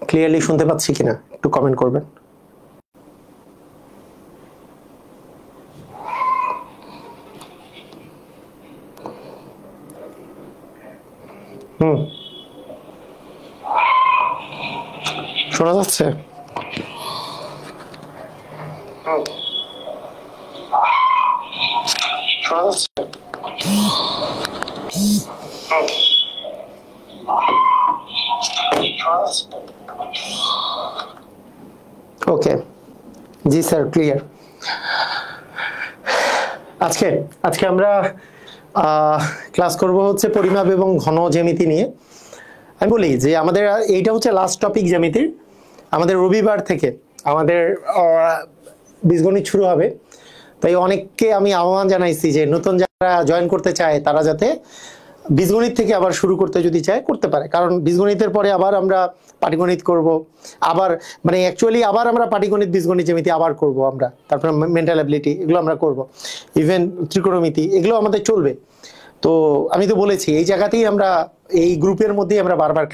Clearly শুনতে পাচ্ছি কিনা একটু কমেন্ট করবেন। শোনা যাচ্ছে? শোনা যাচ্ছে? ওকে, জি স্যার, ক্লিয়ার। আজকে আমরা ক্লাস করব হচ্ছে পরিমাপ এবং ঘন জ্যামিতি নিয়ে। আমি বলি যে আমাদের এইটা হচ্ছে লাস্ট টপিক জ্যামিতির। আমাদের রবিবার থেকে আমাদের বীজগণিত শুরু হবে, তাই অনেককে আমি আহ্বান জানাইছি যে নতুন যারা জয়েন করতে চায় তারা যাতে বীজগণিত থেকে আবার শুরু করতে যদি চায় করতে পারে, কারণ বীজগণিতের পরে আবার আমরা পাটিগণিত করব, আবার মানে অ্যাকচুয়ালি আবার আমরা পাটিগণিত বীজগণিত জ্যামিতি আবার করব আমরা, তারপরে মেন্টাল অ্যাবিলিটি এগুলো আমরা করব, ইভেন ত্রিকোণমিতি এগুলো আমাদের চলবে। তো আমি তো বলেছি এই জায়গাতেই আমরা এই গ্রুপের মধ্যেই আমরা বারবার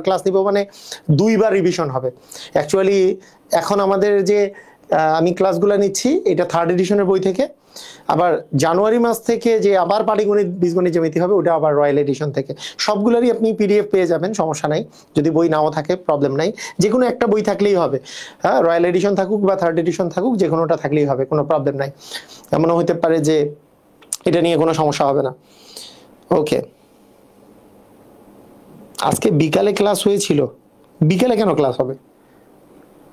ক্লাস নিব, মানে দুইবার রিভিশন হবে। অ্যাকচুয়ালি এখন আমাদের যে আমি ক্লাসগুলো নিচ্ছি এটা 3rd এডিশনের বই থেকে, আবার জানুয়ারি মাস থেকে যে আবার পাটিগণিত বীজগণিত জ্যামিতি হবে ওটা আবার রয়্যাল এডিশন থেকে। সবগুলোরই আপনি পিডিএফ পেয়ে যাবেন, সমস্যা নাই। যদি বই নাও থাকে প্রবলেম নাই, যে কোনো একটা বই থাকলেই হবে। হ্যাঁ, রয়্যাল এডিশন থাকুক বা 3rd এডিশন থাকুক, যে কোনোটা থাকলেই হবে, কোনো প্রবলেম নাই। এমনও হতে পারে যে এটা নিয়ে কোনো সমস্যা হবে না। ওকে, আজকে বিকালে ক্লাস হয়েছিল। বিকালে কেন ক্লাস হবে?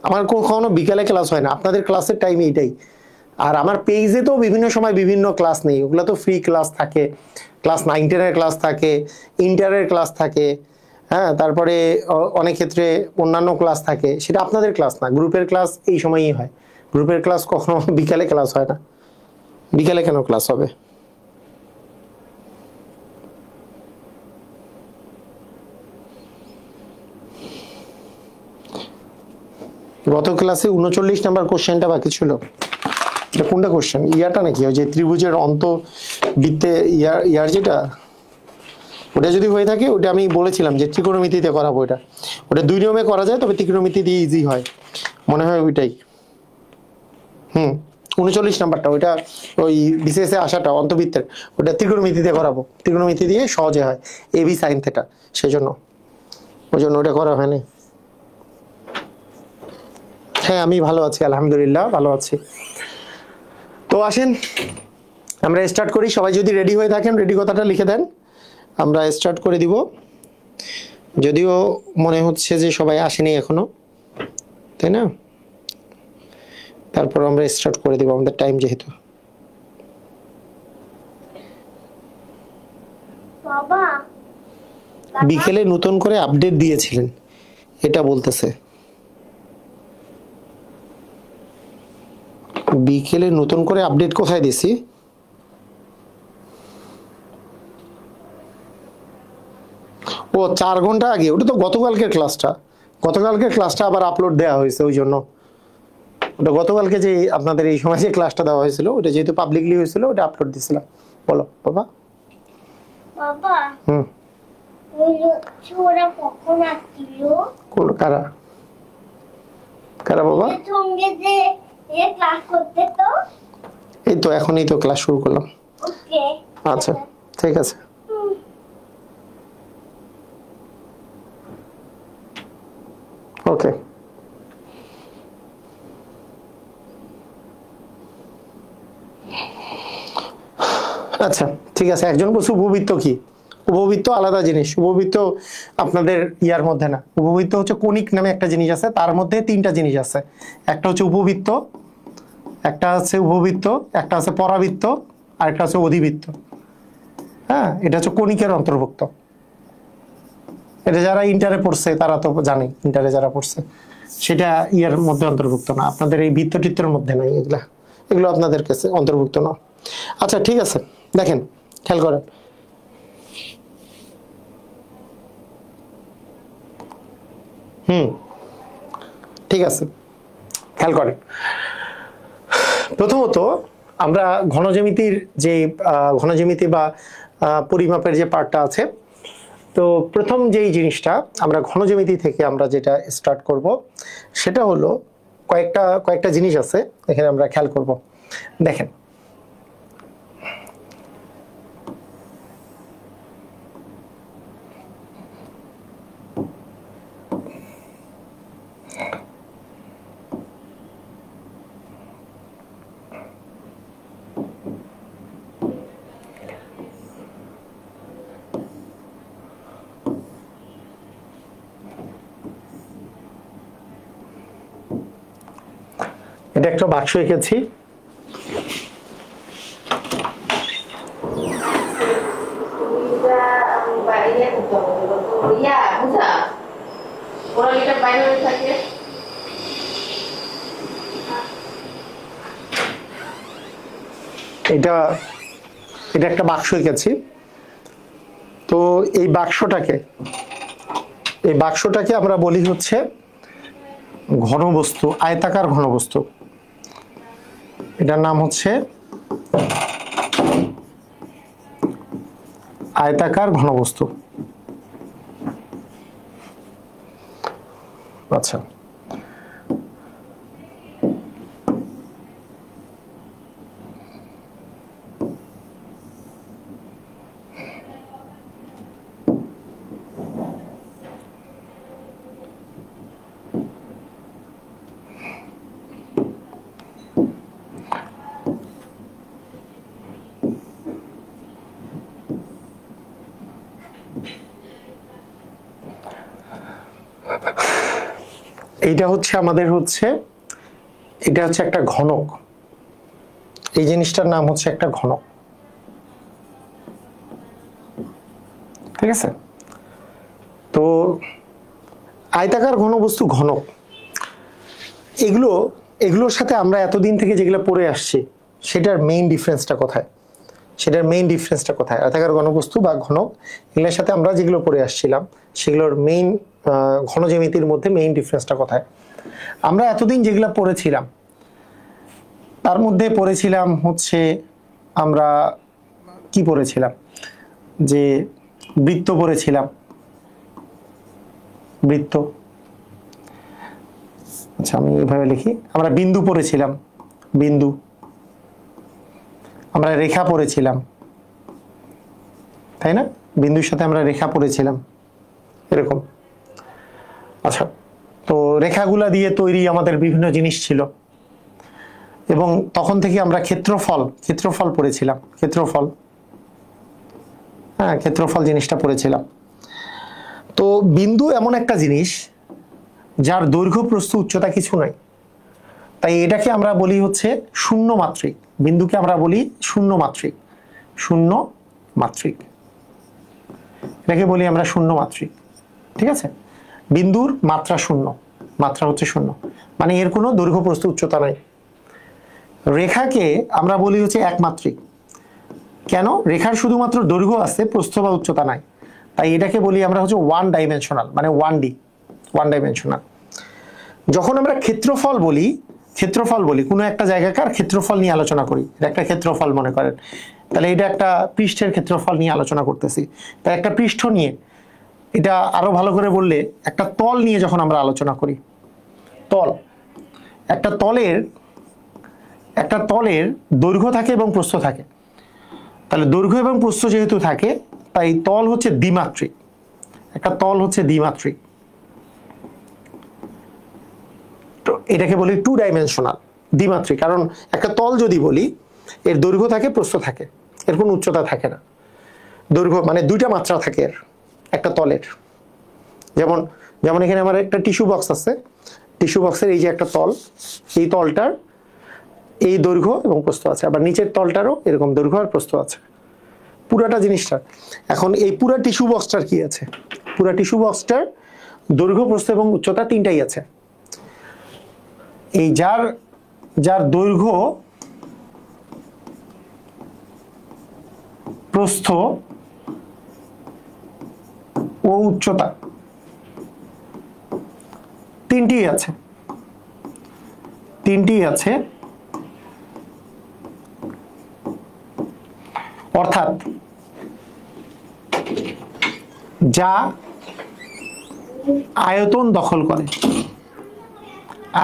আমার কখনো বিকালে ক্লাস হয় না, আপনাদের ক্লাসের টাইম এইটাই। আর আমার পেজে তো বিভিন্ন সময় বিভিন্ন ক্লাস নেই, ওগুলো তো ফ্রি ক্লাস থাকে, ক্লাস 9-10-এর ক্লাস থাকে, ইন্টারের ক্লাস থাকে, হ্যাঁ, তারপরে অনেক ক্ষেত্রে অন্যান্য ক্লাস থাকে, সেটা আপনাদের ক্লাস না, গ্রুপের ক্লাস এই সময়ই হয়। গ্রুপের ক্লাস কখনো বিকালে ক্লাস হয় না। বিকালে কেন ক্লাস হবে? গত ক্লাসে 39 নাম্বার কোশ্চেনটা বাকি ছিল। এটা কোনটা কোশ্চেন? ইয়াটা নাকি ওই যে ত্রিভুজের অন্তবৃত্তে ইয়ার যেটা, ওটা যদি হয়ে থাকে ওটা আমি বলেছিলাম যে ত্রিকোণমিতিতে করাবো। ওটা 2 নিয়মে করা যায়, তবে ত্রিকোণমিতি দিয়ে ইজি হয় মনে হয় ওইটাই। 39 নাম্বারটা ওইটা ওই বিশেষে আসাটা অন্তবৃত্তের, ওটা ত্রিকোণমিতিতে করাবো। ত্রিকোণমিতি দিয়ে সহজে হয়, এবি সাইন থেটা, সেই জন্য ওটা করা হয়নি। হ্যাঁ, আমি ভালো আছি, আলহামদুলিল্লাহ ভালো আছি। তো আসেন আমরা স্টার্ট করি। সবাই যদি রেডি হয়ে থাকেন, রেডি কথাটা লিখে দেন, আমরা স্টার্ট করে দিব। যদিও মনে হচ্ছে যে সবাই আসেনি এখনো, তাই না? তারপর আমরা স্টার্ট করে দিব আমাদের টাইম যেহেতু। বিকেলে নতুন করে আপডেট দিয়েছিলেন এটা বলতেছে। বিকেলে নতুন করে আপডেট কোথায় দিছি? ও 4 ঘন্টা আগে। ওটা তো গতকালকের ক্লাসটা আবার আপলোড দেওয়া হয়েছে, ওই জন্য। ওটা গতকালকে যে আপনাদের এই সময় যে ক্লাসটা দেওয়া হয়েছিল ওটা যেহেতু পাবলিকলি হয়েছিল, ওটা আপলোড দিয়েছিলাম। বলো বাবা। বাবা, ওরা কখন আসছিল? কোন কারা বাবা? সঙ্গে যে ক্লাস করতে তো। এই তো এখনই তো ক্লাস শুরু করলাম। ওকে, আচ্ছা ঠিক আছে। ওকে, আচ্ছা ঠিক আছে। একজন বলছে উপবৃত্ত কি? উপবৃত্ত আলাদা জিনিস। উপবৃত্ত আপনাদের ইয়ার মধ্যে না। উপবৃত্ত হচ্ছে কনিক নামে একটা জিনিস আছে, তার মধ্যে 3টা জিনিস আছে। একটা হচ্ছে উপবৃত্ত, একটা আছে উপবৃত্ত, একটা আছে পরাবৃত্ত, আর একটা আছে অধিবৃত্ত। হ্যাঁ, এটা হচ্ছে কনিকের অন্তর্ভুক্ত। এটা যারা ইন্টারে পড়ছে তারা তো জানে, ইন্টারে যারা পড়ছে সেটা ইয়ার মধ্যে অন্তর্ভুক্ত না, আপনাদের এই বৃত্ত টিত্তের মধ্যে নাই। এগুলো আপনাদের কাছে অন্তর্ভুক্ত না। আচ্ছা ঠিক আছে, দেখেন খেয়াল করেন। ঠিক আছে, খেয়াল করেন। প্রথমত আমরা ঘনজ্যামিতির যে ঘনজ্যামিতি বা পরিমাপের যে পার্টটা আছে, তো প্রথম যেই জিনিসটা আমরা ঘন জ্যামিতি থেকে আমরা যেটা স্টার্ট করব সেটা হলো কয়েকটা জিনিস আছে এখানে আমরা খেয়াল করব। দেখেন, এটা একটা বাক্স এঁকেছি। এটা একটা বাক্স এঁকেছি। তো এই বাক্সটাকে আমরা বলি হচ্ছে ঘনবস্তু, আয়তাকার ঘনবস্তু। এটার নাম হচ্ছে আয়তাকার ঘনবস্তু। আচ্ছা, এটা হচ্ছে একটা ঘনক। এই জিনিসটার নাম হচ্ছে একটা ঘনক, ঠিক আছে? তো আয়তাকার ঘনবস্তু, ঘনক, এগুলোর সাথে আমরা এতদিন থেকে যেগুলো পড়ে আসছি সেটার মেইন ডিফারেন্সটা কোথায়? আয়তাকার ঘনবস্তু বা ঘনক, এগুলোর সাথে আমরা যেগুলো পড়ে আসছিলাম সেগুলোর মেইন ঘন জ্যামিতির মধ্যে মেইন ডিফারেন্সটা কোথায়? আমরা এতদিন যেগুলো পড়েছিলাম তার মধ্যে পড়েছিলাম হচ্ছে, আমরা কি পড়েছিলাম? যে বৃত্ত পড়েছিলাম, বৃত্ত। আচ্ছা, আমি এইভাবে লিখি। আমরা বিন্দু পড়েছিলাম, বিন্দু। আমরা রেখা পড়েছিলাম, তাই না? বিন্দুর সাথে আমরা রেখা পড়েছিলাম, এরকম। আচ্ছা, তো রেখাগুলা দিয়ে তৈরি আমাদের বিভিন্ন জিনিস ছিল, এবং তখন থেকে আমরা ক্ষেত্রফল পড়েছিলাম, ক্ষেত্রফল জিনিসটা পড়েছিলাম। তো বিন্দু এমন একটা জিনিস যার দৈর্ঘ্য, প্রস্থ, উচ্চতা কিছু নাই, তাই এটাকে আমরা বলি হচ্ছে শূন্য মাত্রিক। বিন্দুকে আমরা বলি শূন্য মাত্রিক, এটাকে বলি আমরা শূন্য মাত্রিক, ঠিক আছে? বিন্দুর মাত্রা হচ্ছে শূন্য, মানে এর কোনো দৈর্ঘ্য, প্রস্থ, উচ্চতা নাই। রেখাকে আমরা বলি হচ্ছে একমাত্রিক। কেন? রেখার শুধুমাত্র দৈর্ঘ্য আছে, প্রস্থ বা উচ্চতা নাই, তাই এটাকে বলি আমরা হচ্ছে ওয়ান ডাইমেনশনাল, মানে 1D, ওয়ান ডাইমেনশনাল। যখন আমরা ক্ষেত্রফল বলি কোনো একটা জায়গাকার ক্ষেত্রফল নিয়ে আলোচনা করি, এটা একটা ক্ষেত্রফল মনে করেন, তাহলে এটা একটা পৃষ্ঠের ক্ষেত্রফল নিয়ে আলোচনা করতেছি। তাই একটা পৃষ্ঠ নিয়ে, এটা আরো ভালো করে বললে একটা তল নিয়ে যখন আমরা আলোচনা করি, একটা তলের দৈর্ঘ্য থাকে এবং প্রস্থ থাকে। তাহলে দৈর্ঘ্য এবং প্রস্থ যেহেতু থাকে, তাই তল হচ্ছে দ্বিমাত্রিক, একটা তল হচ্ছে দ্বিমাত্রিক। তো এটাকে বলি 2 ডাইমেনশনাল, দ্বিমাত্রিক। কারণ একটা তল যদি বলি, এর দৈর্ঘ্য থাকে, প্রস্থ থাকে, এর কোনো উচ্চতা থাকে না। দৈর্ঘ্য মানে দুইটা মাত্রা থাকে এর, একটা তলের। যেমন এখানে আমার একটা টিস্যু বক্স আছে, টিস্যু বক্সের এই যে একটা তল, এই তলটার এই দৈর্ঘ্য এবং প্রস্থ আছে, আবার নিচের তলটারও এরকম দৈর্ঘ্য আর প্রস্থ আছে, পুরাটা জিনিসটা। এখন এই পুরা টিস্যু বক্সটার কি আছে? পুরা টিস্যু বক্সটার দৈর্ঘ্য, প্রস্থ এবং উচ্চতা তিনটাই আছে। এই যার দৈর্ঘ্য, প্রস্থ ও উচ্চতা তিনটি আছে, অর্থাৎ যা আয়তন দখল করে,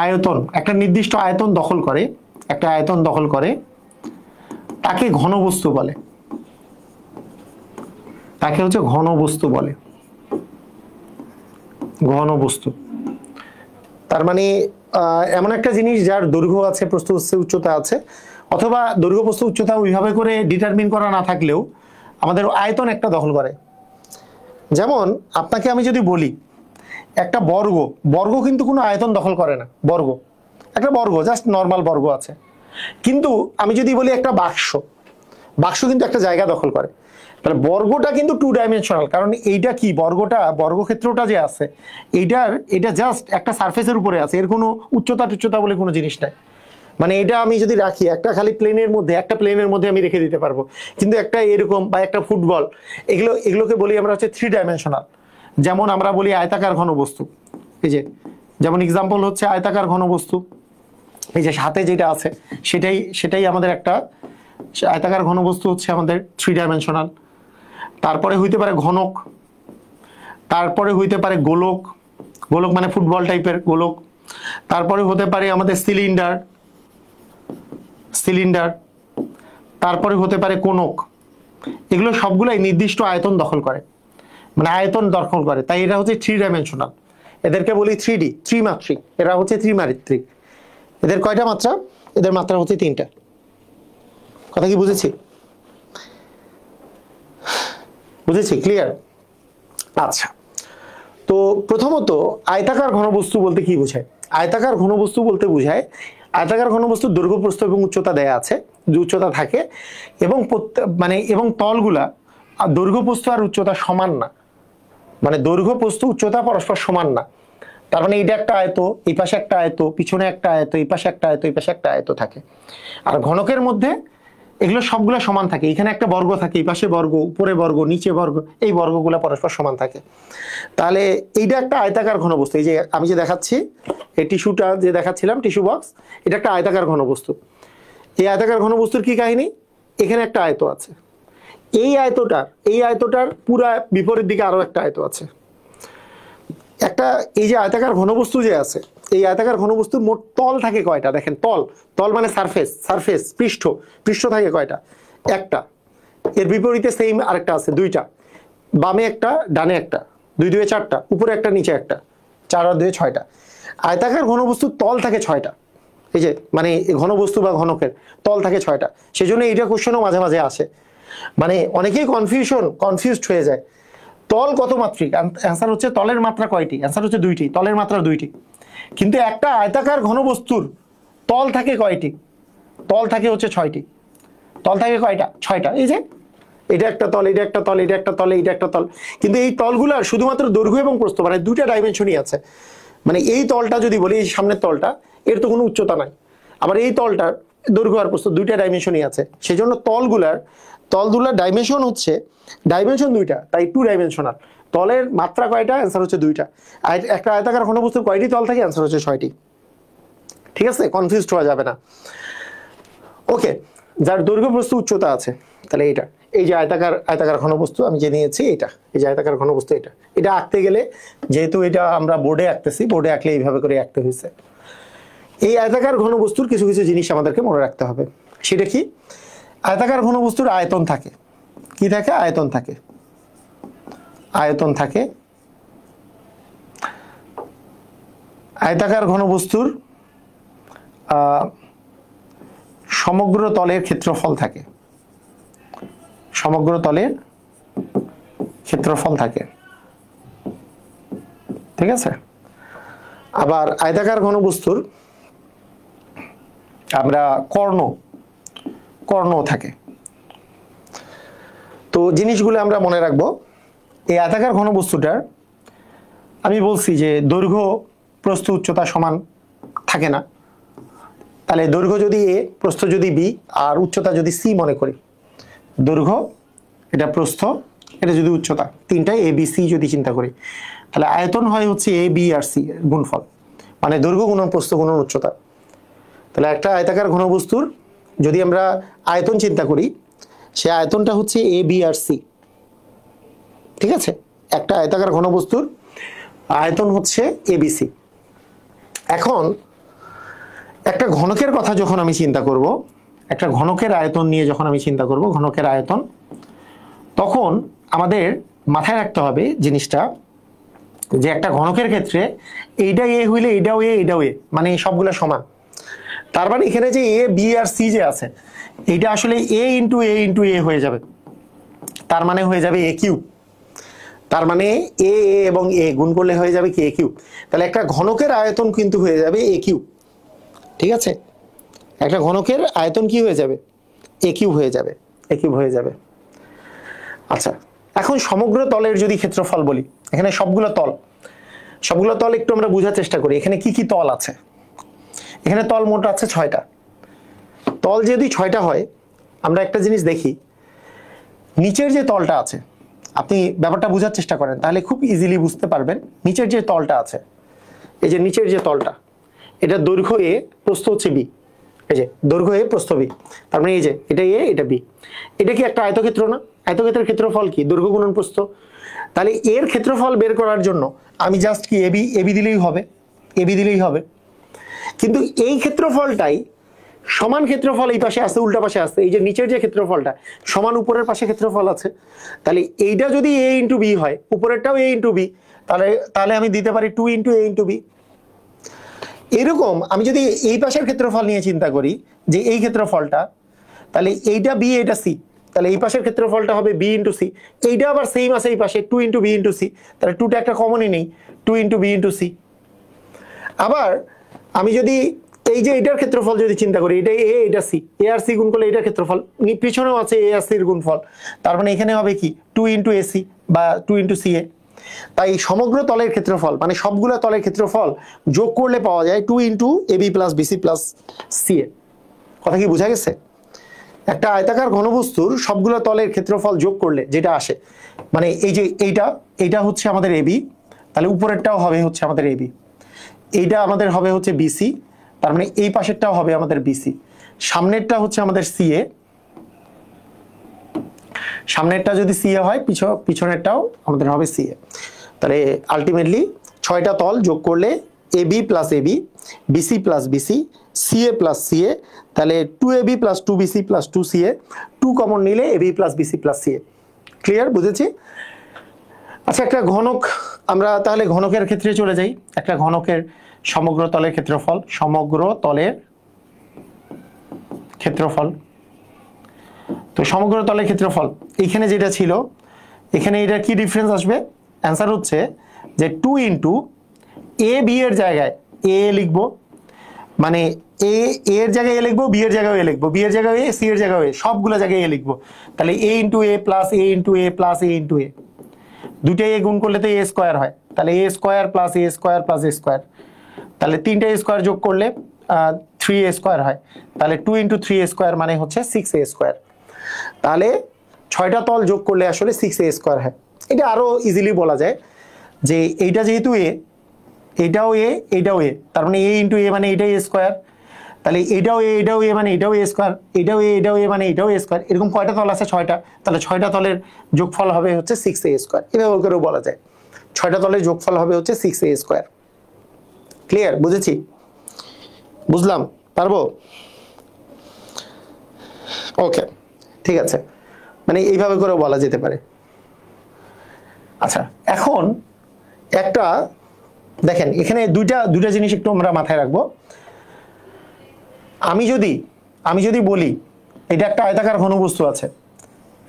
আয়তন একটা নির্দিষ্ট আয়তন দখল করে, একটা আয়তন দখল করে, তাকে ঘনবস্তু বলে, তাকে হচ্ছে ঘনবস্তু বলে, ঘনবস্তু। তার মানে এমন একটা জিনিস যার দৈর্ঘ্য আছে, প্রস্থ আছে, উচ্চতা আছে, অথবা দৈর্ঘ্য প্রস্থ উচ্চতা ওইভাবে করে ডিটারমিন করা না থাকলেও আমাদের আয়তন একটা দখল করে। যেমন আপনাকে আমি যদি বলি একটা বর্গ, বর্গ কিন্তু কোনো আয়তন দখল করে না, বর্গ একটা বর্গ জাস্ট নর্মাল বর্গ আছে। কিন্তু আমি যদি বলি একটা বাক্স, বাক্স কিন্তু একটা জায়গা দখল করে। তাহলে বর্গটা কিন্তু 2 ডাইমেনশনাল, কারণ এইটা কি, বর্গটা, বর্গক্ষেত্রটা যে আছে এটা জাস্ট একটা সারফেসের উপরে আছে, এর কোনো উচ্চতা টুচ্চতা বলে কোনো জিনিস নাই। মানে এটা আমি যদি রাখি একটা খালি প্লেনের মধ্যে, একটা প্লেনের মধ্যে আমি রেখে দিতে পারবো, কিন্তু একটা এরকম বা একটা ফুটবল, এগুলোকে বলি আমরা হচ্ছে 3 ডাইমেনশনাল। যেমন আমরা বলি আয়তাকার ঘনবস্তু, এই যে যেমন এক্সাম্পল হচ্ছে আয়তাকার ঘনবস্তু, এই যে সাথে যেটা আছে সেটাই আমাদের একটা আয়তাকার ঘনবস্তু হচ্ছে আমাদের 3 ডাইমেনশনাল। তারপরে হইতে পারে ঘনক, তারপরে হইতে পারে গোলক, গোলক মানে ফুটবল টাইপের গোলক, তারপরে হতে পারে আমাদের সিলিন্ডার, সিলিন্ডার, তারপরে হতে পারে কোনক। এগুলো সবগুলাই নির্দিষ্ট আয়তন দখল করে, মানে আয়তন দখল করে, তাই এটা হচ্ছে 3 ডাইমেনশনাল। এদেরকে বলি 3D, ত্রিমাত্রিক। এরা হচ্ছে ত্রিমাত্রিক। এদের কয়টা মাত্রা? এদের মাত্রা হচ্ছে 3টা। কথা কি বুঝেছি? বুঝেছি? ক্লিয়ার? আচ্ছা, তো প্রথমত আয়তাকার ঘনবস্তু বলতে কি বোঝায়? আয়তাকার ঘনবস্তু বলতে বোঝায় আয়তাকার ঘনবস্তুর দৈর্ঘ্য, প্রস্থ এবং উচ্চতা দেয়া আছে, যে উচ্চতা থাকে, এবং এবং তলগুলা দৈর্ঘ্য, প্রস্থ আর উচ্চতা সমান না, মানে দৈর্ঘ্য, প্রস্থ, উচ্চতা পরস্পর সমান না। তার মানে এটা একটা আয়ত, এই পাশে একটা আয়ত, পিছনে একটা আয়ত, এই পাশে একটা আয়ত, এই পাশে একটা আয়ত থাকে। আর ঘনকের মধ্যে এগুলো সবগুলো সমান থাকে। এখানে একটা বর্গ থাকে, এই পাশে বর্গ, উপরে বর্গ, নিচে বর্গ, এই বর্গগুলো পরস্পর সমান থাকে। তাহলে এইটা একটা আয়তাকার ঘনবস্তু। এই যে আমি যে দেখাচ্ছি, এই টিস্যুটা যে দেখাচ্ছিলাম, টিস্যু বক্স, এটা একটা আয়তাকার ঘনবস্তু। এই আয়তাকার ঘনবস্তুর কি কাহিনী? এখানে একটা আয়ত আছে, এই আয়তটার পুরা বিপরীত দিকে আরো একটা আয়ত আছে। একটা এই যে আয়তাকার ঘনবস্তু যে আছে, এই আয়তাকার ঘনবস্তুর মোট তল থাকে কয়টা? দেখেন, তল মানে সারফেস, পৃষ্ঠ থাকে কয়টা? একটা। এর বিপরীতে সেম আরেকটা আছে, 2টা, বামে একটা, ডানে একটা, 2 2 4টা, উপরে একটা, নিচে একটা, 4 আর 2 6টা। আয়তাকার ঘনবস্তুর তল থাকে 6টা। এই যে মানে ঘনবস্তু বা ঘনকের তল থাকে 6টা। সেই জন্য এইটা কোশ্চেনও মাঝে মাঝে আসে, মানে অনেকেই কনফিউজড হয়ে যায়। তল কত মাত্রিক? অ্যান্সার হচ্ছে তলের মাত্রা কয়টি? অ্যান্সার হচ্ছে 2টি, তলের মাত্রা 2টি। কিন্তু একটা আয়তাকার ঘনবস্তুর তল থাকে কয়টি? তল থাকে হচ্ছে 6টি। তল থাকে কয়টা? 6টা। এই যে এটা একটা তল, এটা একটা তল, এটা একটা তল, এটা একটা তল। কিন্তু এই তলগুলার শুধুমাত্র দৈর্ঘ্য এবং প্রস্থ, মানে 2টা ডাইমেনশনই আছে। মানে এই তলটা যদি বলি, এই সামনের তলটা, এর তো কোনো উচ্চতা নাই। আবার এই তলটার দৈর্ঘ্য আর প্রস্থ 2টা ডাইমেনশনই আছে। সেই জন্য তলগুলার ডাইমেনশন হচ্ছে ডাইমেনশন 2টা, তাই 2 ডাইমেনশনাল। তলের মাত্রা কয়টা? অ্যান্সার হচ্ছে 2টা। আর একটা আয়তাকার ঘনবস্তুর কয়টি তল থাকে? অ্যান্সার হচ্ছে 6টি। ঠিক আছে, কনফিউজড হওয়া যাবে না। ওকে, যার দৈর্ঘ্য, প্রস্থ, উচ্চতা আছে, তাহলে এটা, এই যে আয়তাকার ঘনবস্তু আমি যে নিয়েছি, এটা, এই যে আয়তাকার ঘনবস্তু, এটা আঁকতে গেলে, যেহেতু এটা আমরা বোর্ডে আঁকতেছি, বোর্ডে আঁকলে এইভাবে করে আঁকতে হয়েছে। এই আয়তাকার ঘনবস্তুর কিছু কিছু জিনিস আমাদেরকে মনে রাখতে হবে। সেটা কি? আয়তাকার ঘনবস্তুর আয়তন থাকে। কি থাকে? আয়তন থাকে। আয়তন থাকে। আয়তাকার ঘনবস্তুর সমগ্র তলের ক্ষেত্রফল থাকে। সমগ্র তলের ক্ষেত্রফল থাকে। ঠিক আছে? আবার আয়তাকার ঘনবস্তুর আমরা কর্ণ থাকে। তো জিনিসগুলো আমরা মনে রাখবো। এই আয়তাকার ঘনবস্তুটার আমি বলছি যে দৈর্ঘ্য, প্রস্থ, উচ্চতা সমান থাকে না। তাহলে দৈর্ঘ্য যদি a, প্রস্থ যদি b, আর উচ্চতা যদি c মনে করি, দৈর্ঘ্য, এটা প্রস্থ, এটা যদি উচ্চতা, তিনটাই a b c যদি চিন্তা করি, তাহলে আয়তন হয় হচ্ছে a b আর c এর গুণফল, মানে দৈর্ঘ্য গুণন প্রস্থ গুণন উচ্চতা। তাহলে একটা আয়তাকার ঘনবস্তুর যদি আমরা আয়তন চিন্তা করি, সে আয়তনটা হচ্ছে a b আর c। ঠিক আছে, একটা আয়তাকার ঘনবস্তুর আয়তন হচ্ছে এবিসি। এখন একটা ঘনকের কথা যখন আমি চিন্তা করব, একটা ঘনকের আয়তন নিয়ে যখন আমি চিন্তা করব, ঘনকের আয়তন, তখন আমাদের মাথায় রাখতে হবে জিনিসটা যে একটা ঘনকের ক্ষেত্রে এইটা এ হইলে এটাও এ, এটাও এ, মানে সবগুলো সমান। তার মানে এখানে যে এ বি আর সি যে আছে, এইটা আসলে এ ইন্টু এ হয়ে যাবে। তার মানে হয়ে যাবে এ কিউব। তার মানে এ এবং এ গুণ করলে হয়ে যাবে কি এ কিউব। তাহলে একটা ঘনকের আয়তন কিন্তু হয়ে যাবে এ কিউব। ঠিক আছে, একটা ঘনকের আয়তন কি হয়ে যাবে? এ কিউব হয়ে যাবে, এ কিউব হয়ে যাবে। আচ্ছা, এখন সমগ্র তলের যদি ক্ষেত্রফল বলি, এখানে সবগুলো তল একটু আমরা বোঝার চেষ্টা করি। এখানে কি কি তল আছে? এখানে তল মোট আছে 6টা। তল যদি 6টা হয়, আমরা একটা জিনিস দেখি, নিচের যে তলটা আছে, আপনি ব্যাপারটা বোঝার চেষ্টা করেন তাহলে খুব ইজিলি বুঝতে পারবেন। নিচের যে তলটা আছে, এই যে নিচের যে তলটা, এটা দৈর্ঘ্য এ, প্রস্থ হচ্ছে বি। এই যে দৈর্ঘ্য এ, প্রস্থ বি, তার মানে এই যে এটা এ, এটা বি। এটা কি একটা আয়তক্ষেত্র না? আয়তক্ষেত্রের ক্ষেত্রফল কি? দৈর্ঘ্য গুণন প্রস্থ। তাহলে এর ক্ষেত্রফল বের করার জন্য আমি জাস্ট কি এবি দিলেই হবে, এবি দিলেই হবে। কিন্তু এই ক্ষেত্রফলটাই সমান ক্ষেত্রফল এই পাশে আছে, উল্টা পাশে আছে। এই যে নিচের যে ক্ষেত্রফলটা সমান উপরের পাশে ক্ষেত্রফল আছে, তাহলে এইটা যদি এ ইন্টু বি হয়, উপরেরটাও এ ইন্টু বি, তাহলে আমি দিতে পারি 2 ইন্টু এ ইন্টু বি। এরকম আমি যদি এই পাশের ক্ষেত্রফল নিয়ে চিন্তা করি যে এই ক্ষেত্রফলটা, তাহলে এইটা বি, এটা সি, তাহলে এই পাশের ক্ষেত্রফলটা হবে বি ইন্টু সি। এইটা আবার সেম আছে এই পাশে 2 ইন্টু বি ইন্টু সি, তাহলে 2টা একটা কমনই নেই, 2 ইন্টু বি ইন্টু সি। আবার আমি যদি এই যে এটার ক্ষেত্রফল যদি চিন্তা করি, এটা এ, এটা সি, এ আর সি গুণ করলে এটার ক্ষেত্রফল, পিছনেও আছে এ আর সির গুণফল, তার মানে এখানে হবে কি 2 ইন্টু এ সি বা 2 ইন্টু সি এ। তাই সমগ্র তলের ক্ষেত্রফল মানে সবগুলো তলের ক্ষেত্রফল যোগ করলে পাওয়া যায় 2 into A B plus BC plus C A. কথা কি বোঝা গেছে? একটা আয়তাকার ঘনবস্তুর সবগুলো তলের ক্ষেত্রফল যোগ করলে যেটা আসে, মানে এই যে এইটা হচ্ছে আমাদের এবি, তাহলে উপরেরটাও হবে হচ্ছে আমাদের এবি, এইটা আমাদের হবে হচ্ছে বিসি, তার মানে এই পাশেরটাও হবে আমাদের বিসি, সামনেরটা হচ্ছে আমাদের সিএ, সামনেরটা যদি সিএ হয় পিছনেরটাও আমাদের হবে সিএ। তাহলে আলটিমেটলি 6টা তল যোগ করলে AB plus AB, BC plus BC, CA plus CA, তাহলে 2ab plus 2bc plus 2ca, 2 common নিলে AB plus BC plus CA. Clear? বুঝেছি? আচ্ছা, একটা ঘনক, আমরা তাহলে ঘনকের ক্ষেত্রে চলে যাই। একটা ঘনকের সমগ্র তলের ক্ষেত্রফল, সমগ্র তলের ক্ষেত্রফল, তো সমগ্র তলের ক্ষেত্রফল এইখানে যেটা ছিল, এখানে এটা কি ডিফারেন্স আসবে? অ্যান্সার হচ্ছে যে 2 ইন্টু এ বি এর জায়গায় এ লিখবো, মানে এ এর জায়গায় এ লিখবো, বি এর জায়গায় এ লিখবো, বি এর জায়গায় এ, সি এর জায়গায় এ, সবগুলো জায়গায় এ লিখবো। তাহলে এ ইন্টু এ প্লাস এ ইন্টু এ প্লাস এ ইন্টু এ, দুইটা এ গুণ করলে তো এ স্কোয়ার হয়, তাহলে এ স্কোয়ার প্লাস এ স্কোয়ার প্লাস এ স্কোয়ার, তাহলে 3টা স্কোয়ার যোগ করলে 3a স্কোয়ার হয়, তাহলে 2 ইন্টু 3a স্কোয়ার মানে হচ্ছে 6a স্কোয়ার। তাহলে 6টা তল যোগ করলে আসলে 6a স্কোয়ার হয়। এটা আরো ইজিলি বলা যায় যে এইটা যেহেতু এ, এইটাও এ, এইটাও এ, তার মানে এ ইন্টু এ মানে এটাই স্কোয়ার, তাহলে এটাও এ মানে এটাও এ স্কোয়ার, এটাও এ মানে এটাও এ স্কোয়ার। এরকম কয়টা তল আছে? 6টা। তাহলে 6টা তলের যোগফল হবে হচ্ছে 6a স্কোয়ার। এভাবে করেও বলা যায় 6টা তলের যোগফল হবে হচ্ছে 6a স্কোয়ার। ক্লিয়ার? বুঝেছি? বুঝলাম? পারবো? ওকে, ঠিক আছে, মানে এইভাবে করেও বলা যেতে পারে। আচ্ছা, এখন একটা দেখেন, এখানে দুইটা জিনিস একটু আমরা মাথায় রাখবো। আমি যদি বলি এটা একটা আয়তাকার ঘনবস্তু আছে,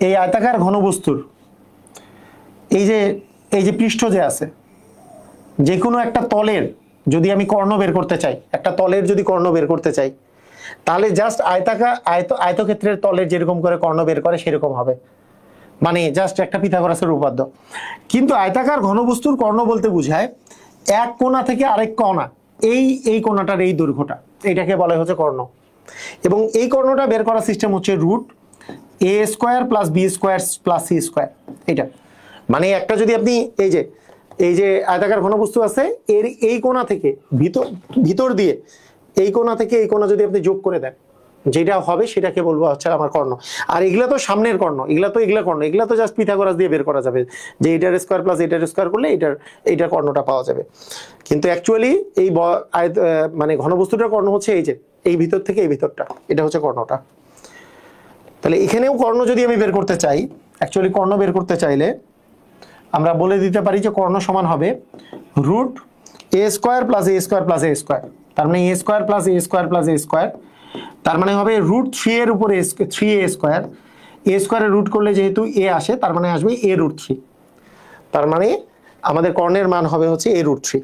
এই আয়তাকার ঘনবস্তুর এই যে পৃষ্ঠ যে আছে, যে কোনো একটা তলের যদি আমি কর্ণ বের করতে চাই, একটা তলের যদি কর্ণ বের করতে চাই, তাহলে জাস্ট আয়তক্ষেত্রের তলের যেরকম করে কর্ণ বের করে সেরকম হবে, মানে জাস্ট একটা পিথাগোরাসের উপপাদ্য। কিন্তু আয়তাকার ঘনবস্তুর কর্ণ বলতে বোঝায় এক কোণা থেকে আরেক কোণা, এই কোণাটার এই দৈর্ঘ্যটা, এটাকে বলা হচ্ছে কর্ণ। এবং এই কর্ণটা বের করার সিস্টেম হচ্ছে root A square plus B square plus C square. এটা মানে একটা যদি আপনি এই যে আয়তাকার ঘনবস্তু আছে, এর এই কোণা থেকে ভিতর দিয়ে এই কোণা থেকে এই কোণা যদি আপনি যোগ করে দেন, যেটা হবে সেটাকে বলবো হচ্ছে আমার কর্ণ। আর এগুলা তো সামনের কর্ণ, এগুলা কর্ণ, এগুলা তো জাস্ট পিথাগোরাস দিয়ে বের করা যাবে যে এটার স্কয়ার প্লাস এটার স্কয়ার করলে এইটার কর্ণটা পাওয়া যাবে। কিন্তু অ্যাকচুয়ালি এই মানে ঘনবস্তুটার কর্ণ হচ্ছে এই যে এই ভিতর থেকে এই ভিতরটা, এটা হচ্ছে কর্ণটা। তাহলে এখানেও কর্ণ যদি আমি বের করতে চাই, অ্যাকচুয়ালি কর্ণ বের করতে চাইলে আমরা বলে দিতে পারি যে কর্ণ সমান হবে রুট এ স্কয়ার প্লাস এ স্কয়ার প্লাস এ স্কয়ার। তার মানে এ স্কয়ার প্লাস এ স্কয়ার প্লাস এ স্কয়ার, তার মানে হবে রুট 3 এর উপরে 3 এ স্কয়ার। এ স্কয়ারে রুট করলে যেহেতু এ আসে তার মানে আসবে এ রুট 3। তার মানে আমাদের কর্ণের মান হবে হচ্ছে এ রুট 3।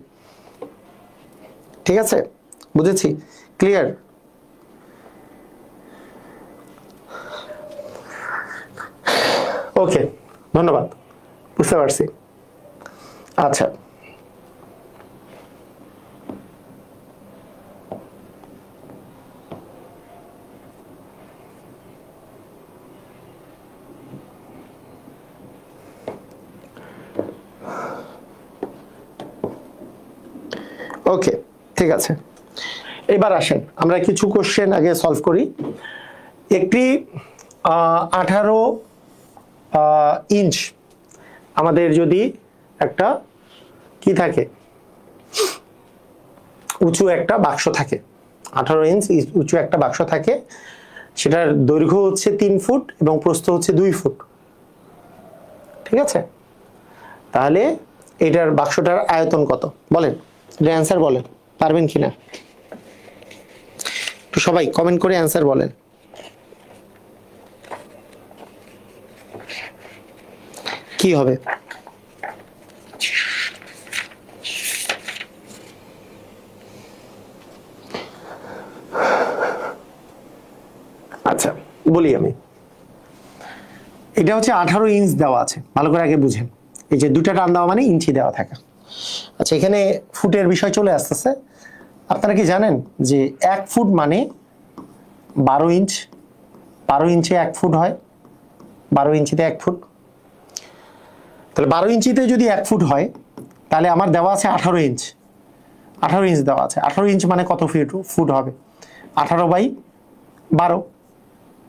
ঠিক আছে, বুঝেছি? ক্লিয়ার? ওকে, ধন্যবাদ, বুঝতে পারছি। আচ্ছা, ওকে, ঠিক আছে। এবার আসেন আমরা কিছু কোশ্চেন আগে সলভ করি। একটি 18 ইঞ্চ আমাদের যদি একটা কি থাকে, উঁচু একটা বাক্স থাকে, 18 ইঞ্চ উঁচু একটা বাক্স থাকে, সেটার দৈর্ঘ্য হচ্ছে 3 ফুট এবং প্রস্থ হচ্ছে 2 ফুট। ঠিক আছে, তাহলে এটার বাক্সটার আয়তন কত বলেন? এটা অ্যান্সার বলেন, পারবেন কিনা একটু সবাই কমেন্ট করে অ্যান্সার বলেন। কি হবে? আচ্ছা বলি আমি, এটা হচ্ছে 18 ইঞ্চ দেওয়া আছে, ভালো করে আগে বুঝেন। এই যে দুটা টান দেওয়া মানে ইঞ্চি দেওয়া থাকা। আচ্ছা, এখানে ফুটের বিষয় চলে আসতেছে। আপনারা কি জানেন যে 1 ফুট মানে 12 ইঞ্চ? 12 ইঞ্চে 1 ফুট হয়, 12 ইঞ্চিতে 1 ফুট। তাহলে 12 ইঞ্চিতে যদি 1 ফুট হয়, তাহলে আমার দেওয়া আছে 18 ইঞ্চ। 18 ইঞ্চ দেওয়া আছে, 18 ইঞ্চ মানে কত ফুট হবে? 18/12,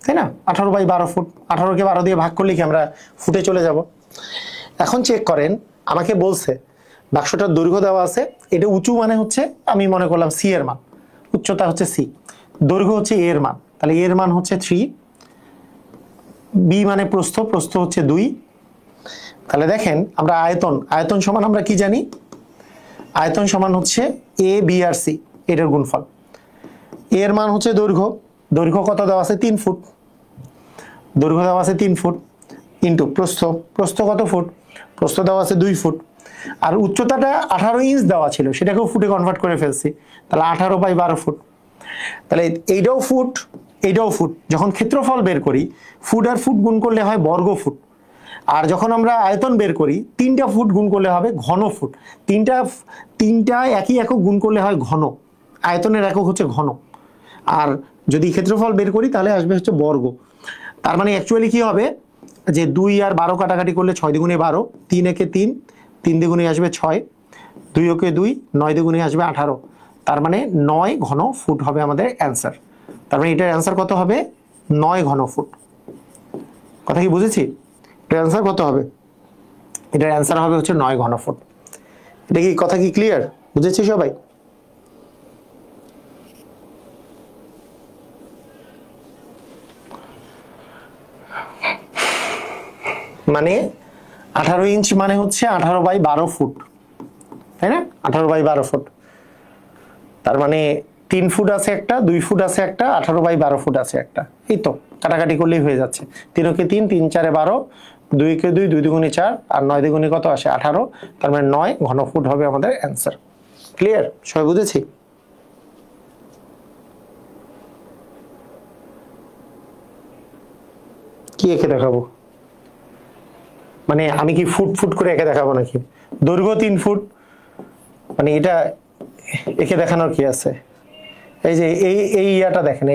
তাই না? 18/12 ফুট। 18কে 12 দিয়ে ভাগ করলে কি আমরা ফুটে চলে যাব? এখন চেক করেন, আমাকে বলছে বাক্সটার দৈর্ঘ্য দেওয়া আছে, এটা উঁচু মানে হচ্ছে আমি মনে করলাম সি এর মান, উচ্চতা হচ্ছে সি, দৈর্ঘ্য হচ্ছে এ এর মান, তাহলে এর মান হচ্ছে 3, বি মানে প্রস্থ, প্রস্থ হচ্ছে 2। তাহলে দেখেন আমরা আয়তন সমান আমরা কি জানি? আয়তন সমান হচ্ছে এ বি আর সি, এটার গুণফল। এর মান হচ্ছে দৈর্ঘ্য, দৈর্ঘ্য কত দেওয়া আছে? 3 ফুট, দৈর্ঘ্য দেওয়া আছে 3 ফুট, ইন্টু প্রস্থ, প্রস্থ কত ফুট? প্রস্থ দেওয়া আছে 2 ফুট। আর উচ্চতাটা 18 ইঞ্চ দেওয়া ছিল, সেটাকেও ফুটে কনভার্ট করে ফেলছি, তাহলে 18/12 ফুট। তাহলে এইটাও ফুট, এইটাও ফুট। যখন ক্ষেত্রফল বের করি, ফুট আর ফুট গুণ করলে হয় বর্গ ফুট। আর যখন আমরা আয়তন বের করি, 3টা ফুট গুণ করলে হবে ঘন ফুট। তিনটা একই একক গুণ করলে হয় ঘন, আয়তনের একক হচ্ছে ঘন। আর যদি ক্ষেত্রফল বের করি তাহলে আসবে হচ্ছে বর্গ। তার মানে অ্যাকচুয়ালি কি হবে যে 2 আর 12 কাটাকাটি করলে 6 দুগুণে 12, 3 একে 3, 3 দুগুণে আসবে 6, 2 ওকে 2, 9 দুগুণে আসবে 18। তার মানে 9 ঘন ফুট হবে আমাদের অ্যান্সার। তার মানে এটার অ্যান্সার কত হবে? 9 ঘন ফুট। কথা কি বুঝেছি? এটার অ্যান্সার কত হবে? এটার অ্যান্সার হবে হচ্ছে 9 ঘন ফুট। এটা কি কথা কি ক্লিয়ার? বুঝেছি সবাই? মানে 18 ইঞ্চ মানে হচ্ছে 18/12 ফুট, তাই না? 18/12 ফুট। তার মানে 3 ফুট আছে একটা, 2 ফুট আছে একটা, 18/12 ফুট আছে একটা। এই তো কাটাকাটি করলেই হয়ে যাচ্ছে। 3 ওকে 3, 3 4 12, 2 কে 2, 2 দুগুণে 4, আর 9 দুগুণে কত আসে? 18। তার মানে 9 ঘন ফুট হবে আমাদের অ্যান্সার। ক্লিয়ার? সবাই বুঝেছি? কি এঁকে দেখাবো? মানে আমি কি ফুট ফুট করে এঁকে দেখাবো নাকি? দৈর্ঘ্য 3 ফুট, মানে এটা এঁকে দেখানোর কি আছে? এই যে এই ইয়াটা দেখেন,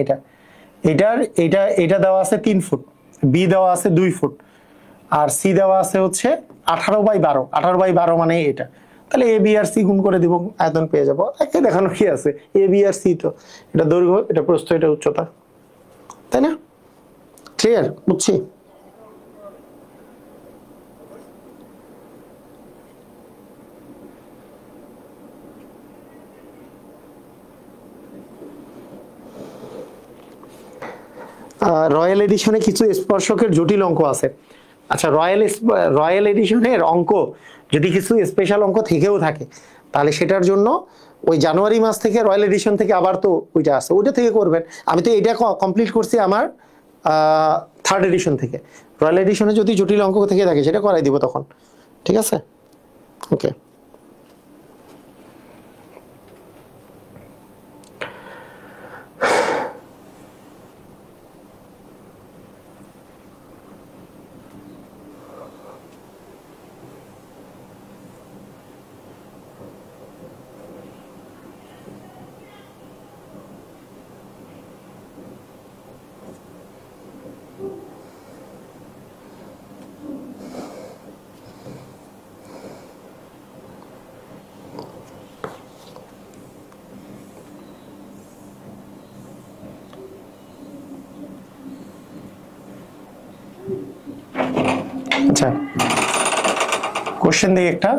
এইটা দেওয়া আছে 3 ফুট, বি দেওয়া আছে 2 ফুট, আর সি দেওয়া আছে হচ্ছে 18/12। 18/12 মানে এটা। তাহলে এ বি আর সি গুণ করে দিব, আয়তন পেয়ে যাবো। একে দেখানোর কি আছে? এ বি আর সি তো, এটা দৈর্ঘ্য, এটা প্রস্থ, এটা উচ্চতা। তাই না? ক্লিয়ার? বুঝছি। রয়্যাল এডিশনে কিছু স্পর্শকের জটিল অঙ্ক আছে। আচ্ছা, রয়্যাল এডিশনের অঙ্ক যদি কিছু স্পেশাল অঙ্ক থেকেও থাকে, তাহলে সেটার জন্য ওই জানুয়ারি মাস থেকে রয়্যাল এডিশন থেকে আবার তো ওইটা আছে, ওইটা থেকে করবেন। আমি তো এটা কমপ্লিট করছি আমার থার্ড এডিশন থেকে। রয়্যাল এডিশনে যদি জটিল অঙ্ক থেকে থাকে সেটা করাই দিব তখন। ঠিক আছে? ওকে। আচ্ছা, কোশ্চেন দিই একটা।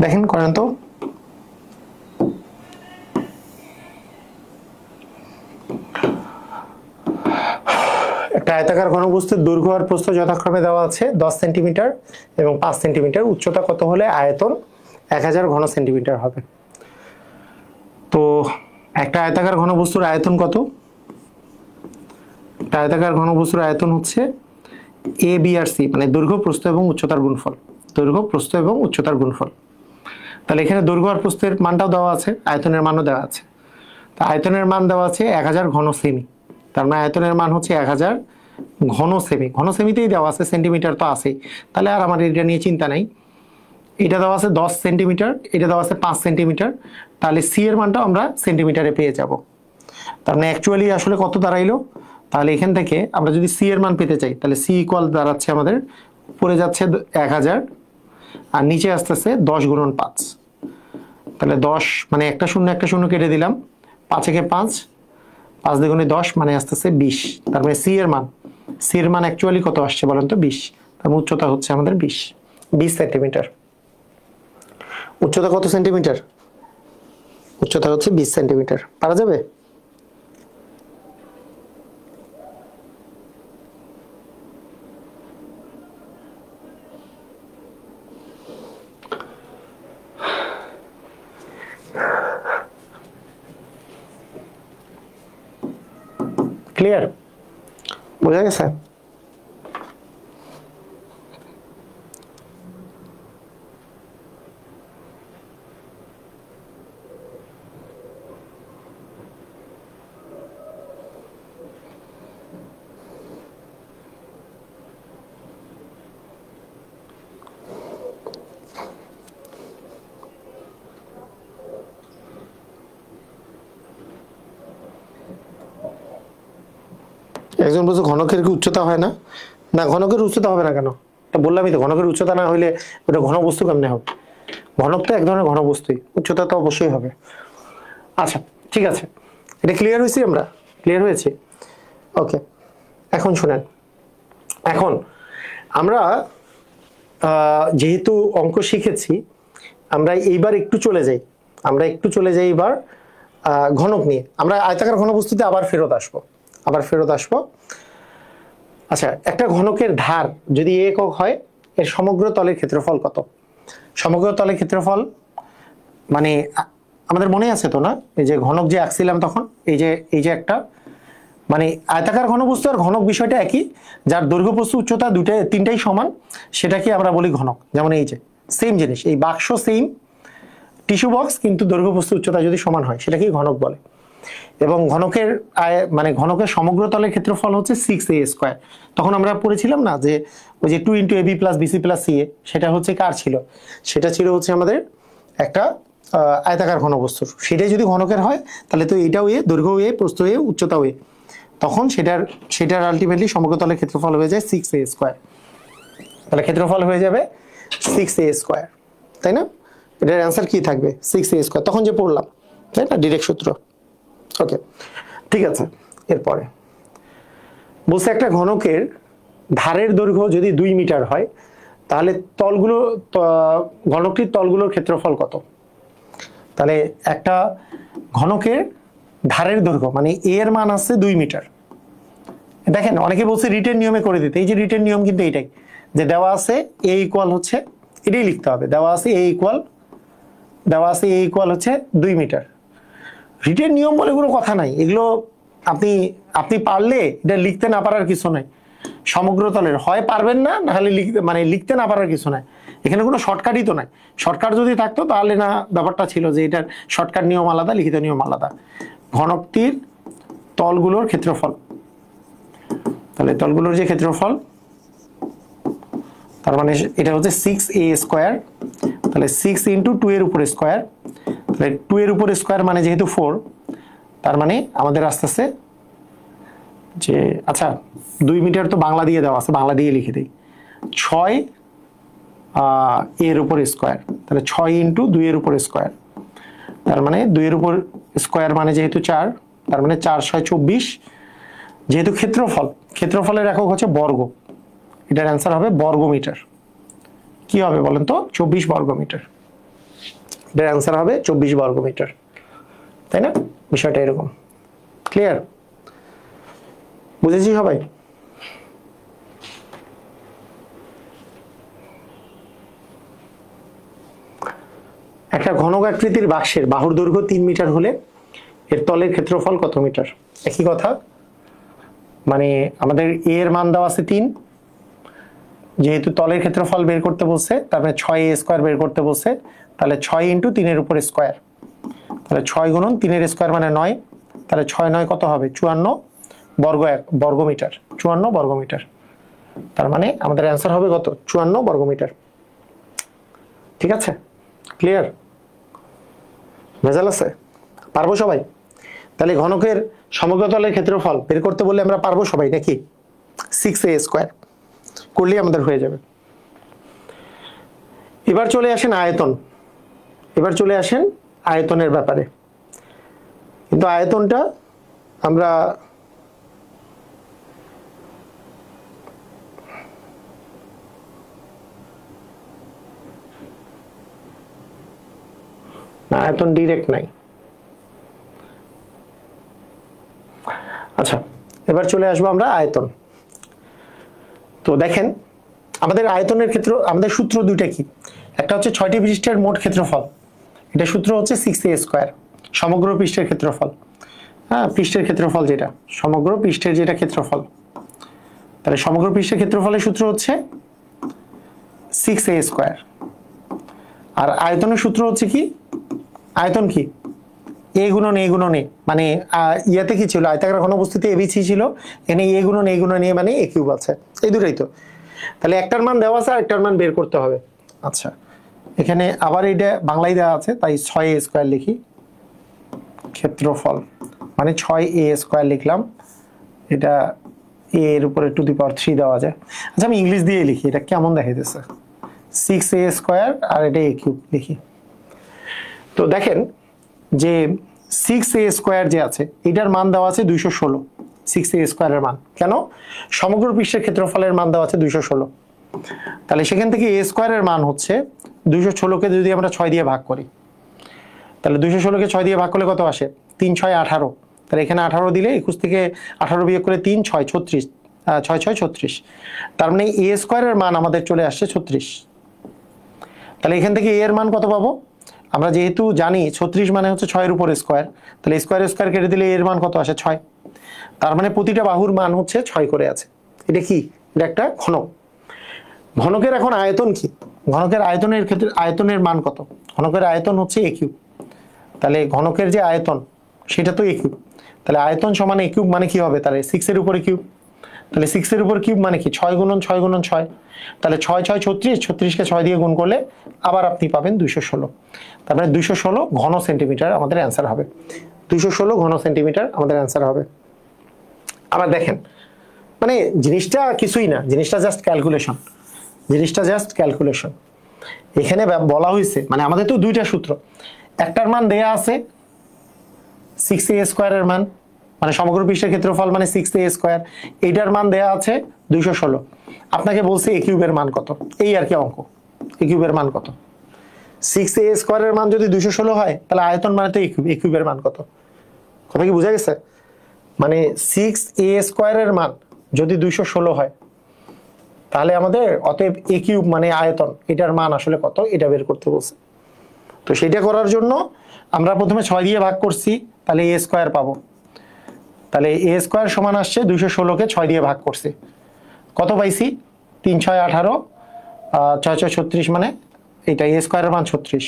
দেখেন, করেন তো। একটা আয়তাকার ঘনবস্তুর দৈর্ঘ্য আর প্রস্থ যথাক্রমে দেওয়া আছে 10 সেন্টিমিটার এবং 5 সেন্টিমিটার। উচ্চতা কত হলে আয়তন 1000 ঘন সেন্টিমিটার হবে? তো একটা আয়তাকার ঘনবস্তুর আয়তন কত? একটা আয়তাকার ঘনবস্তুর আয়তন হচ্ছে এ বি আর সি, মানে দৈর্ঘ্য, প্রস্থ এবং উচ্চতার গুণফল। দৈর্ঘ্য, প্রস্থ এবং উচ্চতার গুণফল। তাহলে এখানে দৈর্ঘ্য আর প্রস্থের মানটাও দেওয়া আছে, আয়তনের মানও দেওয়া আছে। তা আয়তনের মান দেওয়া আছে 1000 ঘন সেমি। তার মানে আয়তনের মান হচ্ছে 1000 ঘন সেমি। ঘন সেমিতেই দেওয়া আছে, সেন্টিমিটার তো আছেই, তাহলে আর আমার এটা নিয়ে চিন্তা নাই। এটা দেওয়া আছে 10 সেন্টিমিটার, এটা দেওয়া আছে 5 সেন্টিমিটার, তাহলে সি এর মানটাও আমরা সেন্টিমিটারে পেয়ে যাব। তার মানে অ্যাকচুয়ালি আসলে কত দাঁড়াইলো? তাহলে এখান থেকে আমরা যদি সি এর মান পেতে চাই, তাহলে সি ইকুয়াল দাঁড়াচ্ছে আমাদের, উপরে যাচ্ছে 1000 আর নিচে আসতেছে 10 গুণন 5। তাহলে 10 মানে একটা শূন্য কেটে দিলাম, 5 একে 5, 5 দ্বিগুণে 10 মানে আসতেছে 20। তার মানে সি এর মান অ্যাকচুয়ালি কত আসছে বলেন তো? 20। তার মানে উচ্চতা হচ্ছে আমাদের 20 সেন্টিমিটার। উচ্চতা কত সেন্টিমিটার? উচ্চতা হচ্ছে 20 সেন্টিমিটার। পারা যাবে? ক্লিয়ার? বোঝা গেছে? একজন বলছে ঘনকের কি উচ্চতা হয় না? না, ঘনকের উচ্চতা হবে না কেন? তা বললামই তো, ঘনকের উচ্চতা না হইলে ওটা ঘনবস্তু কেমনে হবে? ঘনক তো এক ধরনের ঘনবস্তুই, উচ্চতা তো অবশ্যই হবে। আচ্ছা, ঠিক আছে, এটা ক্লিয়ার হয়েছি? আমরা ক্লিয়ার হয়েছি? ওকে, এখন শুনেন। এখন আমরা যেহেতু অঙ্ক শিখেছি, আমরা এইবার একটু চলে যাই, এবার ঘনক নিয়ে। আমরা আয়তাকার ঘনবস্তুতে আবার ফেরত আসবো। আচ্ছা, একটা ঘনকের ধার যদি একক হয়, এর সমগ্র তলের ক্ষেত্রফল কত? সমগ্র তলের ক্ষেত্রফল মানে আমাদের মনে আছে তো না, এই যে ঘনক যে আঁকছিলাম তখন, এই যে একটা মানে আয়তাকার ঘনবস্তু আর ঘনক বিষয়টা একই, যার দৈর্ঘ্য প্রস্থ উচ্চতা তিনটাই সমান, সেটাকে আমরা বলি ঘনক। যেমন এই যে সেম জিনিস, এই বাক্স সেম টিস্যু বক্স, কিন্তু দৈর্ঘ্য প্রস্থ উচ্চতা যদি সমান হয় সেটাকেই ঘনক বলে। এবং ঘনকের ঘনকের সমগ্র তলের ক্ষেত্রফল হচ্ছে 6a²। তখন আমরা পড়েছিলাম না যে ওই যে 2 × ab + bc + ca, সেটা হচ্ছে কার ছিল? সেটা ছিল হচ্ছে আমাদের একটা আয়তাকার ঘনবস্তুর। সেটাই যদি ঘনকের হয় তাহলে তো এটাও এ, দৈর্ঘ্য এ, প্রস্থ এ, উচ্চতাও এ, তখন সেটার আলটিমেটলি সমগ্র তলের ক্ষেত্রফল হয়ে যায় 6a²। তাহলে ক্ষেত্রফল হয়ে যাবে 6a², তাই না? এটার অ্যান্সার কি থাকবে? 6a²। তখন যে পড়লাম, তাই না, ডিরেক্ট সূত্র। ওকে, ঠিক আছে। এরপরে বলছে একটা ঘনকের ধারের দৈর্ঘ্য যদি 2 মিটার হয়, তাহলে ঘনকটির তলগুলোর ক্ষেত্রফল কত? তাহলে একটা ঘনকের ধারের দৈর্ঘ্য মানে এর মান আছে 2 মিটার। দেখেন অনেকে বলছে রিটেন নিয়মে করে দিতে। এই যে রিটেন নিয়ম কিন্তু এইটাই, যে দেওয়া আছে a ইকুয়াল হচ্ছে, এটাই লিখতে হবে, দেওয়া আছে a ইকুয়াল হচ্ছে 2 মিটার। রিটেন নিয়ম বলে কোনো কথা নাই, এগুলো আপনি পারলে এটা লিখতে না পারার কিছু নাই। সমগ্র তলের হয় পারবেন না, নাহলে লিখতে না পারার কিছু নাই। এখানে কোনো শর্টকাটই তো নাই। শর্টকাট যদি থাকতো তাহলে না ব্যাপারটা ছিল যে এটার শর্টকাট নিয়ম আলাদা, লিখিত নিয়ম আলাদা। ঘনকটির তলগুলোর ক্ষেত্রফল, তাহলে তলগুলোর যে ক্ষেত্রফল, তার মানে এটা হচ্ছে 6a²। তাহলে 6 × 2 এর উপর স্কয়ার, তাহলে 2 এর উপর স্কয়ার মানে যেহেতু 4, তার মানে আমাদের আস্তে আস্তে যে আচ্ছা 2 মিটার তো বাংলা দিয়ে দেওয়া আছে, বাংলা দিয়ে লিখে দিই। 6 এর উপর স্কয়ার, তাহলে 6 × 2 এর উপর স্কয়ার, তার মানে 2 এর উপর স্কয়ার মানে যেহেতু 4, তার মানে 4 × 6 = 24। যেহেতু ক্ষেত্রফলের একক হচ্ছে বর্গ, এটার অ্যান্সার হবে বর্গ মিটার। কি হবে বলেন তো? 24 বর্গ মিটার। এটার অ্যান্সার হবে 24 বর্গ মিটার, তাই না? বিষয়টা এরকম। ক্লিয়ার? বুঝেছি সবাই? একটা ঘনক আকৃতির বাক্সের বাহুর দৈর্ঘ্য 3 মিটার হলে এর তলের ক্ষেত্রফল কত মিটার? একই কথা, মানে আমাদের এর মান দেওয়া আছে 3, যেহেতু তলের ক্ষেত্রফল বের করতে বলছে, তার মানে 6a² বের করতে বলছে, তাহলে 6 × 3 এর উপর স্কয়ার, তাহলে 6 × 3 এর স্কয়ার মানে 9, তাহলে 6 × 9 কত হবে? 54 বর্গ মিটার। 54 বর্গ মিটার। তার মানে আমাদের অ্যান্সার হবে কত? 54 বর্গ মিটার। ঠিক আছে? ক্লিয়ার? ভেজাল আছে? পারবো সবাই? তাহলে ঘনকের সমগ্র তলের ক্ষেত্রফল বের করতে বললে আমরা পারবো সবাই নাকি? 6a² করলেই আমাদের হয়ে যাবে। এবার চলে আসেন আয়তনের ব্যাপারে। কিন্তু আয়তনটা আমরা আয়তন ডিরেক্ট নাই। আচ্ছা, এবার চলে আসবো আমরা আয়তন। তো দেখেন আমাদের আয়তনের ক্ষেত্র, আমাদের সূত্র দুইটা কি? একটা হচ্ছে 6টি পৃষ্ঠের মোট ক্ষেত্রফল, এটা সূত্র হচ্ছে 6a²। সমগ্র পৃষ্ঠের ক্ষেত্রফল, হ্যাঁ, পৃষ্ঠের ক্ষেত্রফল যেটা, সমগ্র পৃষ্ঠের যেটা ক্ষেত্রফল, তাহলে সমগ্র পৃষ্ঠের ক্ষেত্রফলের সূত্র হচ্ছে 6a²। আর আয়তনের সূত্র হচ্ছে কি? আয়তন কি? a × a, মানে ইয়াতে কি ছিল? আয়তাকার ঘনবস্তুতে abc ছিল, এখানে a × a মানে a³ আছে। এই দুটাই তো। তাহলে একটার মান দেওয়া আছে আর একটার মান বের করতে হবে। আচ্ছা, এখানে আবার এটা বাংলায় দেওয়া আছে, তাই 6a² লিখি। ক্ষেত্রফল মানে 6a² লিখলাম, এটা a এর উপরে টু দি পাওয়ার 3 দেওয়া যায়। আচ্ছা, আমি ইংলিশ দিয়ে লিখি, এটা কেমন দেখাইতেছে? 6a² আর এটা a³ লিখি। তো দেখেন যে 6a² যে আছে, এটার মান দেওয়া আছে 216। 6a² এর মান কেন? সমগ্র পৃষ্ঠের ক্ষেত্রফলের মান দেওয়া আছে 216। তাহলে সেখান থেকে এ স্কোয়ারের মান হচ্ছে 216কে যদি আমরা 6 দিয়ে ভাগ করি, তাহলে 216কে 6 দিয়ে ভাগ করলে কত আসে? 3 6 18। তাহলে এখানে 18 দিলে 21 থেকে 18 বিয়োগ করে 3 6 36, 6 6 36। তার মানে এ স্কোয়ারের মান আমাদের চলে আসছে 36। তাহলে এখান থেকে এর মান কত পাবো? আমরা যেহেতু জানি 36 মানে হচ্ছে 6 এর উপর স্কোয়ার, তাহলে স্কোয়ার স্কোয়ার কেটে দিলে এর মান কত আসে? 6। তার মানে প্রতিটা বাহুর মান হচ্ছে 6 করে আছে। এটা কি? এটা একটা ঘনক। ঘনকের এখন আয়তন কি? ঘনকের আয়তনের ক্ষেত্রে আয়তনের মান কত? ঘনকের আয়তন হচ্ছে a কিউব। তাহলে ঘনকের যে আয়তন সেটা তো a কিউব। তাহলে আয়তন সমান a কিউব মানে কি হবে? তাহলে 6 এর উপরে কিউব। তাহলে 6 এর উপর কিউব মানে কি? 6 গুণন 6 গুণন 6। তাহলে 6 6 36, 36কে 6 দিয়ে গুণ করলে আবার আপনি পাবেন 216। তার মানে 216 ঘন সেন্টিমিটার আমাদের অ্যান্সার হবে। 216 ঘন সেন্টিমিটার আমাদের অ্যান্সার হবে। আবার দেখেন, মানে জিনিসটা কিছুই না, জিনিসটা জাস্ট ক্যালকুলেশন। জিনিসটা জাস্ট ক্যালকুলেশন। এখানে বলা হয়েছে, মানে আমাদের তো দুইটা সূত্র, একটার মান দেয়া আছে 6a স্কোয়ারের মান, মানে সমগ্র পৃষ্ঠের ক্ষেত্রফল মানে 6a স্কোয়ার, এইটার মান দেয়া আছে 216। আপনাকে বলছে a কিউবের মান কত, এই আর কি অঙ্ক। a কিউবের মান কত? 6a স্কোয়ারের মান যদি 216 হয়, তাহলে আয়তন মানে তো a কিউব, a কিউবের মান কত? কথা কি বোঝা গেছে? মানে 6a স্কোয়ারের মান যদি 216 হয়, তাহলে আমাদের অতএব a কিউব মানে আয়তন, এটার মান আসলে কত এটা বের করতে বলছে। তো সেটা করার জন্য আমরা প্রথমে 6 দিয়ে ভাগ করছি, তাহলে a স্কোয়ার পাবো। তাহলে a স্কোয়ার সমান আসছে 216কে 6 দিয়ে ভাগ করছি, কত পাইছি? 3 6 18, 6 6 36, মানে এটা a স্কোয়ারের মান 36।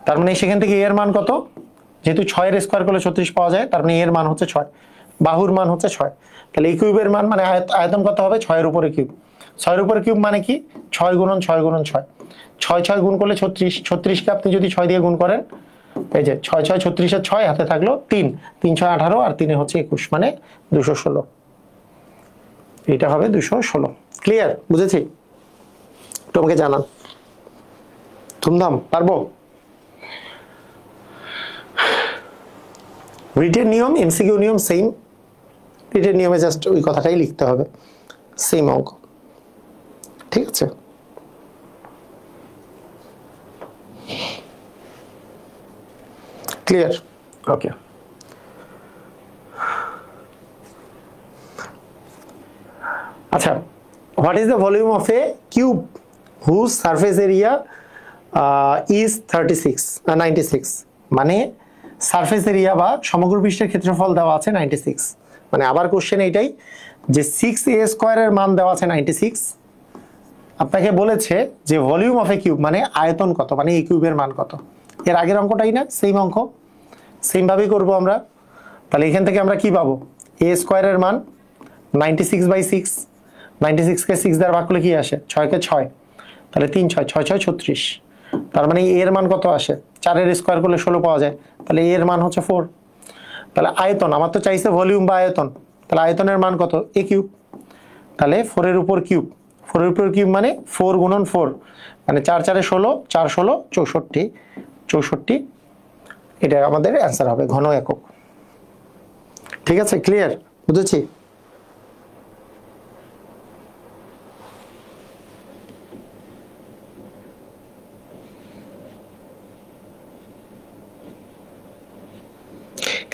তার মানে সেখান থেকে এর মান কত? যেহেতু 6 এর স্কোয়ার করলে 36 পাওয়া যায়, তার মানে এর মান হচ্ছে 6, বাহুর মান হচ্ছে 6। তাহলে এই কিউবের মান মানে আয়তন কত হবে? 6 এর উপরে কিউব। 6 এর উপরে কিউব মানে কি? 6 গুণন 6 গুণন 6, 6 6 গুণ করলে 36, 36কে আপনি যদি 6 দিয়ে গুণ করেন, এই যে 6 6 36 এর 6 হাতে থাকলো 3, 3 6 18 আর 3 হচ্ছে 21, মানে 216। এটা হবে 216। ক্লিয়ার? বুঝেছি? তোমাকে জানান ধুমধাম পারবো? রিটেন নিয়ম, এমসিকিউ নিয়ম সেম। রিটেন নিয়মে জাস্ট ওই কথাটাই লিখতে হবে, সেম অঙ্ক। ঠিক আছে? ক্লিয়ার? ওকে। আচ্ছা, what is the volume of a cube whose surface area is 96? মানে সারফেস এরিয়া বা সমগ্র পৃষ্ঠের ক্ষেত্রফল দেওয়া আছে 96। মানে আবার কোশ্চেন এইটাই যে 6a স্কোয়ারের মান দেওয়া আছে 96, আপনাকে বলেছে যে ভলিউম অফ এ কিউব মানে আয়তন কত, মানে এই কিউবের মান কত। এর আগের অঙ্কটাই না, সেম অঙ্ক, সেম ভাবেই করবো আমরা। তাহলে এখান থেকে আমরা কি পাবো? a স্কোয়ারের মান 96/6, 96কে 6 দ্বারা ভাগ করলে কি আসে? 6কে 6, তাহলে 3 6 6 6 36। তার মানে এর মান কত আসে? 4 এর স্কোয়ার করলে 16 পাওয়া যায়, তাহলে এর মান হচ্ছে 4। তাহলে আয়তন, আমার তো চাইছে ভলিউম বা আয়তন, তাহলে আয়তনের মান কত? a cube. তাহলে 4 এর উপর কিউব, 4 এর উপর কিউব মানে 4 গুণন 4, মানে 4 4 16, 4 16 64, 64। এটা আমাদের অ্যান্সার হবে, ঘন একক। ঠিক আছে? ক্লিয়ার? বুঝেছি?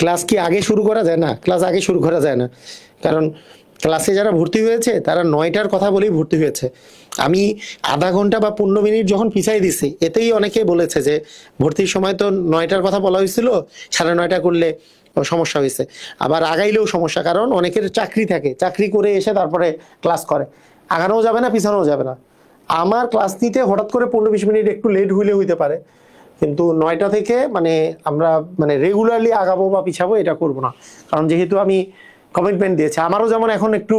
ক্লাস কি আগে শুরু করা যায় না? ক্লাস আগে শুরু করা যায় না, কারণ ক্লাসে যারা ভর্তি হয়েছে তারা 9টার কথা বলেই ভর্তি হয়েছে। আমি আধা ঘন্টা বা 15 মিনিট যখন পিছাই দিছি, এতেই অনেকে বলেছে যে ভর্তির সময় তো 9টার কথা বলা হয়েছিল, 9:30 করলে সমস্যা হয়েছে। আবার আগাইলেও সমস্যা, কারণ অনেকের চাকরি থাকে, চাকরি করে এসে তারপরে ক্লাস করে, আগানোও যাবে না পিছানোও যাবে না। আমার ক্লাস নিতে হঠাৎ করে 15-20 মিনিট একটু লেট হইলে হইতে পারে, কিন্তু 9টা থেকে মানে আমরা মানে রেগুলারলি আগাবো বা পিছাবো এটা করব না। কারণ যেহেতু আমি কমিটমেন্ট দিয়েছি, আমারও যেমন এখন একটু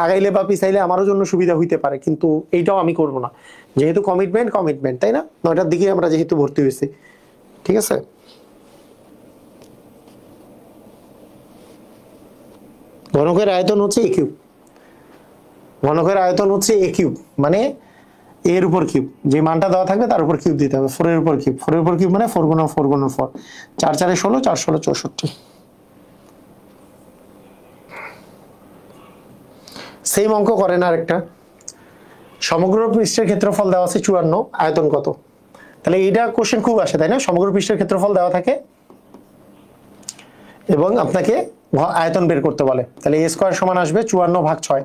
আগাইলে বা পিছাইলে আমারও জন্য সুবিধা হইতে পারে, কিন্তু এইটাও আমি করব না, যেহেতু কমিটমেন্ট, তাই না? 9টার দিকে আমরা যেহেতু ভর্তি হয়েছি। ঠিক আছে? ঘনকের আয়তন হচ্ছে a কিউব। ঘনকের আয়তন হচ্ছে a কিউব, মানে এর উপর কিউব, যে মানটা দেওয়া থাকবে তার উপর কিউব দিতে হবে। 4 এর উপর কিউব, 4 এর উপর কিউব মানে 4 গুণন 4 গুণন 4, 4 4 16, 4 16 64। সেম অঙ্ক করেন আরেকটা, সমগ্র পৃষ্ঠের ক্ষেত্রফল দেওয়া আছে 54, আয়তন কত? তাহলে এইটা কোশ্চেন খুব আসে, তাই না? সমগ্র পৃষ্ঠের ক্ষেত্রফল দেওয়া থাকে এবং আপনাকে আয়তন বের করতে বলে। তাহলে a স্কয়ার সমান আসবে 54 ভাগ 6,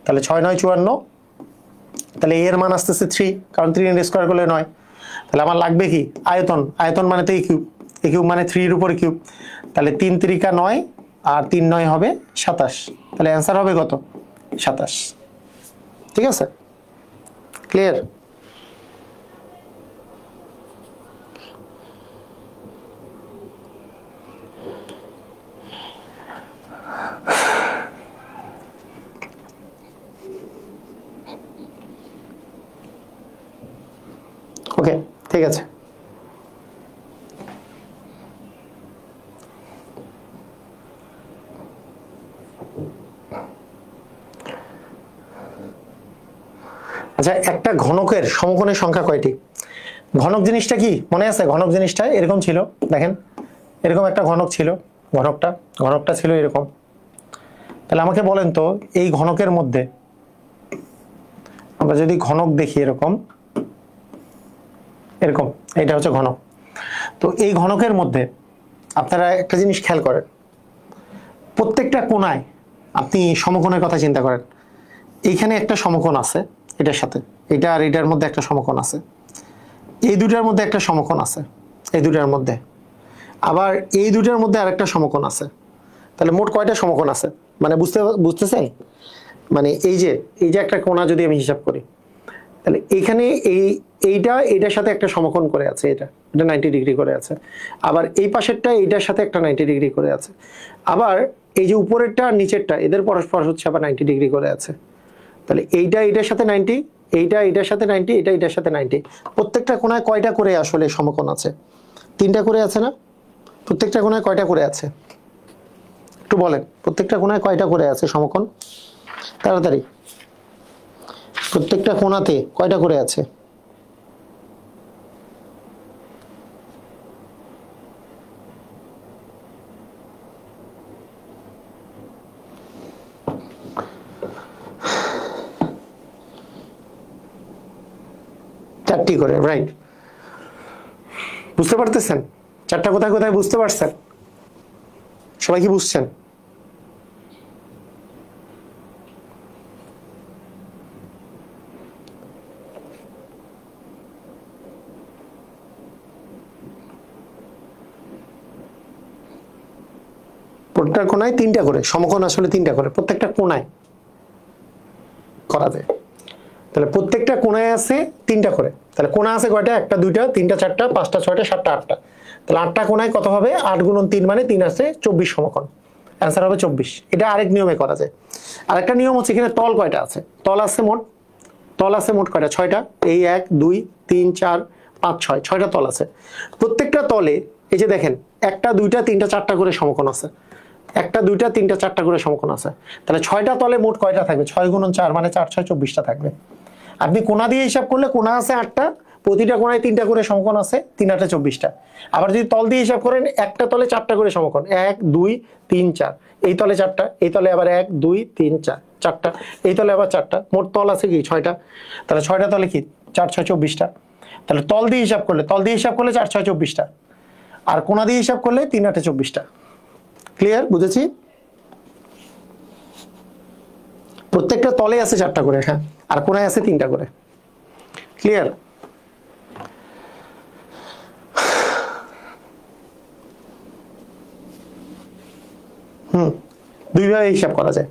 তাহলে 6 9 54, তাহলে a এর মান আসতেছে 3, কারণ 3 এর স্কয়ার করলে 9। তাহলে আমার লাগবে কি আয়তন, আয়তন মানে তো a কিউব, a কিউব মানে 3 এর উপরে কিউব, তাহলে 3 3 9 আর 3 9 হবে 27, তাহলে অ্যান্সার হবে কত? 27। ঠিক আছে, ক্লিয়ার? ওকে, ঠিক আছে। আচ্ছা, একটা ঘনকের সমকোণের সংখ্যা কয়টি? ঘনক জিনিসটা কি মনে আছে? ঘনক জিনিসটা এরকম ছিল, দেখেন এরকম একটা ঘনক ছিল, ঘনকটা ছিল এরকম। তাহলে আমাকে বলেন তো এই ঘনকের মধ্যে আমরা যদি ঘনক দেখি এরকম এরকম, এটা হচ্ছে ঘনক। তো এই ঘনকের মধ্যে আপনারা একটা জিনিস খেয়াল করেন, প্রত্যেকটা কোণায় আপনি সমকোণের কথা চিন্তা করেন। এইখানে একটা সমকোণ আছে এটার সাথে, এটা আর এটার মধ্যে একটা সমকোণ আছে, এই দুটার মধ্যে একটা সমকোণ আছে, এই দুটার মধ্যে আবার এই দুটার মধ্যে আরেকটা সমকোণ আছে। তাহলে মোট কয়টা সমকোণ আছে? মানে বুঝতেছেন? মানে এই যে একটা কোণা যদি আমি হিসাব করি, তাহলে এখানে এইটার সাথে একটা সমকোণ করে আছে, এটা 90 ডিগ্রি করে আছে। আবার এই পাশেরটা এইটার সাথে একটা 90 ডিগ্রি করে আছে। আবার এই যে উপরেরটা আর নিচেরটা এদের পরস্পর হচ্ছে আবার 90 ডিগ্রি করে আছে। তাহলে এইটা এটার সাথে 90, এইটা এটার সাথে 90, এটা এটার সাথে 90। প্রত্যেকটা কোণায় কয়টা করে আসলে সমকোণ আছে? 3টা করে আছে না? প্রত্যেকটা কোণায় কয়টা করে আছে একটু বলেন? প্রত্যেকটা কোণায় কয়টা করে আছে সমকোণ? তাড়াতাড়ি, প্রত্যেকটা কোণাতে কয়টা করে আছে? চারটি করে, রাইট। বুঝতে পারতেছেন? চারটা কোথায় কোথায় বুঝতে পারছেন? সবাই কি বুঝছেন? প্রত্যেকটা কোণায় 3টা করে সমকোণ, আসলে 3টা করে প্রত্যেকটা কোণায় করা যায়। তাহলে প্রত্যেকটা কোণায় আছে 3টা করে। তাহলে কোণা আছে কয়টা? 1টা 2টা 3টা 4টা 5টা 6টা 7টা 8টা। তাহলে 8টা কোণায় কত হবে? 8 গুণন 3 মানে 3 আছে 24 সমকোণ। অ্যান্সার হবে 24। এটা আরেক নিয়মে করা যায়। আরেকটা নিয়ম হচ্ছে এখানে তল কয়টা আছে? তল আছে মোট কয়টা? 6টা। এই 1 2 3 4 5 6, 6টা তল আছে। প্রত্যেকটা তলে এই যে দেখেন 1টা 2টা 3টা 4টা করে সমকোণ আছে, 1টা 2টা 3টা 4টা করে সমকোণ আছে। তাহলে 6টা তলে মোট কয়টা থাকবে? 6 গুণন 4 মানে 4 6 24টা থাকবে। আপনি কোণা দিয়ে হিসাব করলে কোণা আছে 8টা, প্রতিটা কোণায় 3টা করে সমকোণ আছে, 3 8 24টা। আবার যদি তল দিয়ে হিসাব করেন একটা তলে 4টা করে সমকোণ, 1 2 3 4, এই তলে 4টা, এই তলে আবার 1 2 3 4 4টা, এই তলে আবার 4টা, মোট তল আছে কি 6টা। তাহলে 6টা তলে কি 4 6 24টা। তাহলে তল দিয়ে হিসাব করলে 4 6 24টা, আর কোণা দিয়ে হিসাব করলে 3 8 24টা। ক্লিয়ার? বুঝেছি? প্রত্যেকটা তলে আছে 4টা করে, হ্যাঁ, আর কোণায় আছে 3টা করে। ক্লিয়ার? দুইভাবে হিসাব করা যায়।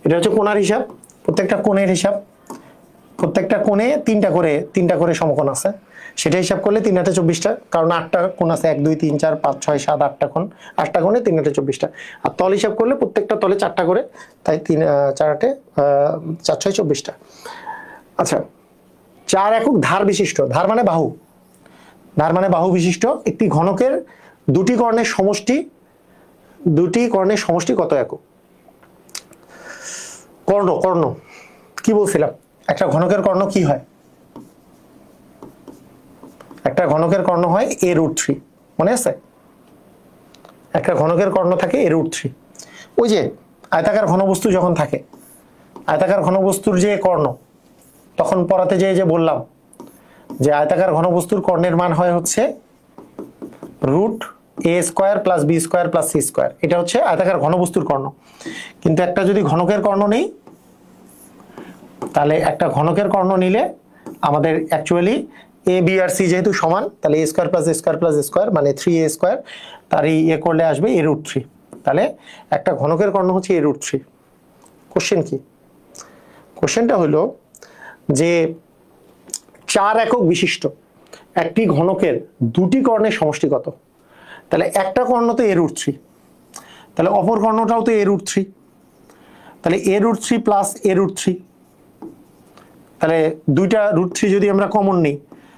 এটা হচ্ছে কোণার হিসাব, প্রত্যেকটা কোণের হিসাব। প্রত্যেকটা কোণে 3টা করে সমকোণ আছে, সেটা হিসাব করলে 3 8 24টা, কারণ 8টা কোণ আছে, 1 2 3 4 5 6 7 8টা কোণ, 8টা কোণে 3 8 24টা। আর তল হিসাব করলে প্রত্যেকটা তলে 4টা করে, তাই 3 4 8 4 6 24টা। আচ্ছা, 4 একক ধার বিশিষ্ট, ধার মানে বাহু বিশিষ্ট একটি ঘনকের দুটি কর্ণের সমষ্টি কত একক? কর্ণ কি বলছিলাম? একটা ঘনকের কর্ণ কি হয়? একটা ঘনকের কর্ণ হয় a√3, মনে আছে? একটা ঘনকের কর্ণ থাকে a√3। ওই যে আয়তাকার ঘনবস্তু যখন থাকে, আয়তাকার ঘনবস্তুর যে কর্ণ, তখন পড়াতে যেয়ে যে বললাম যে আয়তাকার ঘনবস্তুর কর্ণের মান হয় হচ্ছে root A square plus B square plus C square. এটা হচ্ছে আয়তাকার ঘনবস্তুর কর্ণ। কিন্তু একটা যদি ঘনকের কর্ণ নেই, তাহলে একটা ঘনকের কর্ণ নিলে আমাদের actually A B R C যেহেতু সমান, তাহলে এ স্কোয়ার প্লাস এ স্কোয়ার প্লাস এ স্কোয়ার মানে 3a স্কোয়ার, তার ইয়ে করলে আসবে এ রুট 3। তাহলে একটা ঘনকের কর্ণ হচ্ছে এ রুট 3। কোশ্চেন কি? কোশ্চেনটা হলো যে 4 একক বিশিষ্ট একটি ঘনকের দুটি কর্ণের সমষ্টি কত? তাহলে একটা কর্ণ তো এ রুট 3, তাহলে অপর কর্ণটাও তো এ রুট 3, তাহলে এ রুট 3 প্লাস এ রুট 3, তাহলে দুইটা রুট 3 যদি আমরা কমন নিই,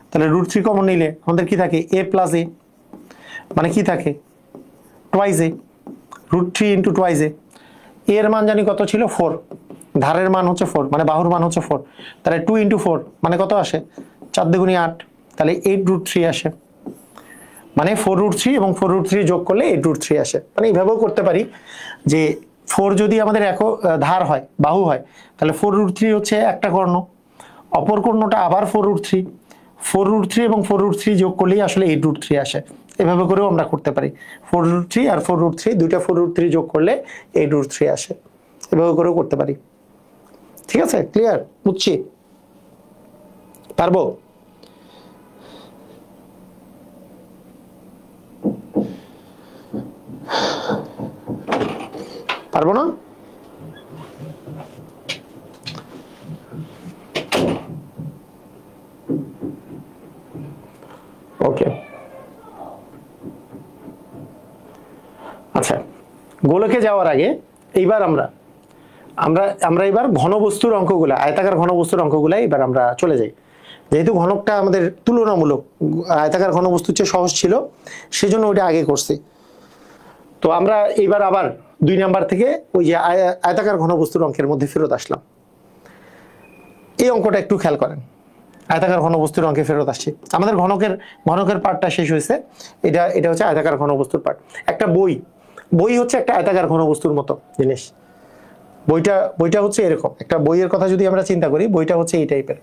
তাহলে রুট 3 কমন নিলে আমাদের কি থাকে? এ প্লাস এ, মানে কি থাকে? টুয়াইস এ, রুট 3 ইন্টু টুয়াইস এ। এর মান জানি কত ছিল? 4, ধারের মান হচ্ছে 4, মানে বাহুর মান হচ্ছে 4, তাহলে 2 ইন্টু 4 মানে কত আসে? 4 দুগুণে 8, তাহলে 8 রুট 3 আসে। মানে 4 রুট 3 এবং 4 রুট 3 যোগ করলে 8 রুট 3 আসে। মানে এইভাবেও করতে পারি যে 4 যদি আমাদের ধার হয়, বাহু হয়, তাহলে 4 রুট 3 হচ্ছে একটা কর্ণ, অপর কর্ণটা আবার 4 রুট 3, 4 রুট 3 এবং 4 রুট 3 যোগ করলেই আসলে 8 রুট 3 আসে। এভাবে করেও আমরা করতে পারি। 4 রুট 3 আর 4 রুট 3, দুইটা 4 রুট 3 যোগ করলে 8 রুট 3 আসে। এভাবে করেও করতে পারি। ঠিক আছে? ক্লিয়ার? বুঝছি? পারবো? পারবো না? ওকে, আচ্ছা, গোলকে যাওয়ার আগে এইবার আমরা এবার ঘনবস্তুর অঙ্কগুলা, আয়তাকার ঘনবস্তুর অঙ্কগুলা এবার আমরা চলে যাই। যেহেতু ঘনকটা আমাদের তুলনামূলক আয়তাকার ঘনবস্তুর চেয়ে সহজ ছিল, সেজন্য ওইটা আগে করছি। তো আমরা এইবার আবার 2 নাম্বার থেকে ওই যে আয়তাকার ঘনবস্তুর অঙ্কের মধ্যে ফেরত আসলাম। এই অঙ্কটা একটু খেয়াল করেন। আয়তাকার ঘনবস্তুর অঙ্কে ফেরত আসছি। আমাদের ঘনকের পার্টটা শেষ হয়েছে। এটা হচ্ছে আয়তাকার ঘনবস্তুর পার্ট। একটা বই হচ্ছে একটা আয়তাকার ঘনবস্তুর মতো জিনিস। বইটা হচ্ছে এরকম একটা বইয়ের কথা যদি আমরা চিন্তা করি, বইটা হচ্ছে এই টাইপের,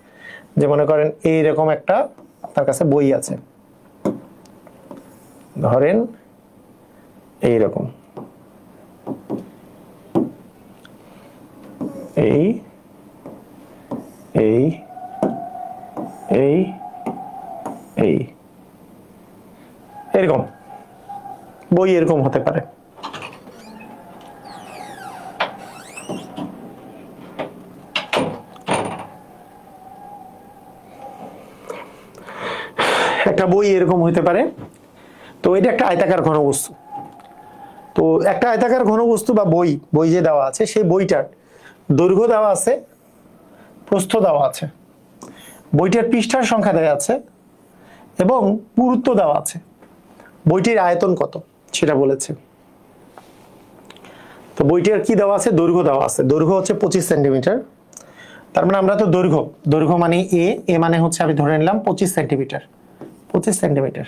যে মনে করেন এইরকম একটা আপনার কাছে বই আছে, ধরেন এইরকম, এই এই এই এই এরকম বই এরকম হতে পারে। একটা বই এরকম হতে পারে। তো এটা একটা আয়তাকার ঘনবস্তু। তো একটা আয়তাকার ঘনবস্তু বা বই যে দেওয়া আছে, সেই বইটার দৈর্ঘ্য দেওয়া আছে, প্রস্থ দেওয়া আছে, বইটার পৃষ্ঠার সংখ্যা দেওয়া আছে এবং পুরুত্ব দেওয়া আছে। বইটির আয়তন কত সেটা বলেছে। তো বইটির কি দেওয়া আছে? দৈর্ঘ্য দেওয়া আছে। দৈর্ঘ্য হচ্ছে 25 সেন্টিমিটার। তার মানে আমরা তো দৈর্ঘ্য মানে এ মানে হচ্ছে আমি ধরে নিলাম 25 সেন্টিমিটার। 25 সেন্টিমিটার।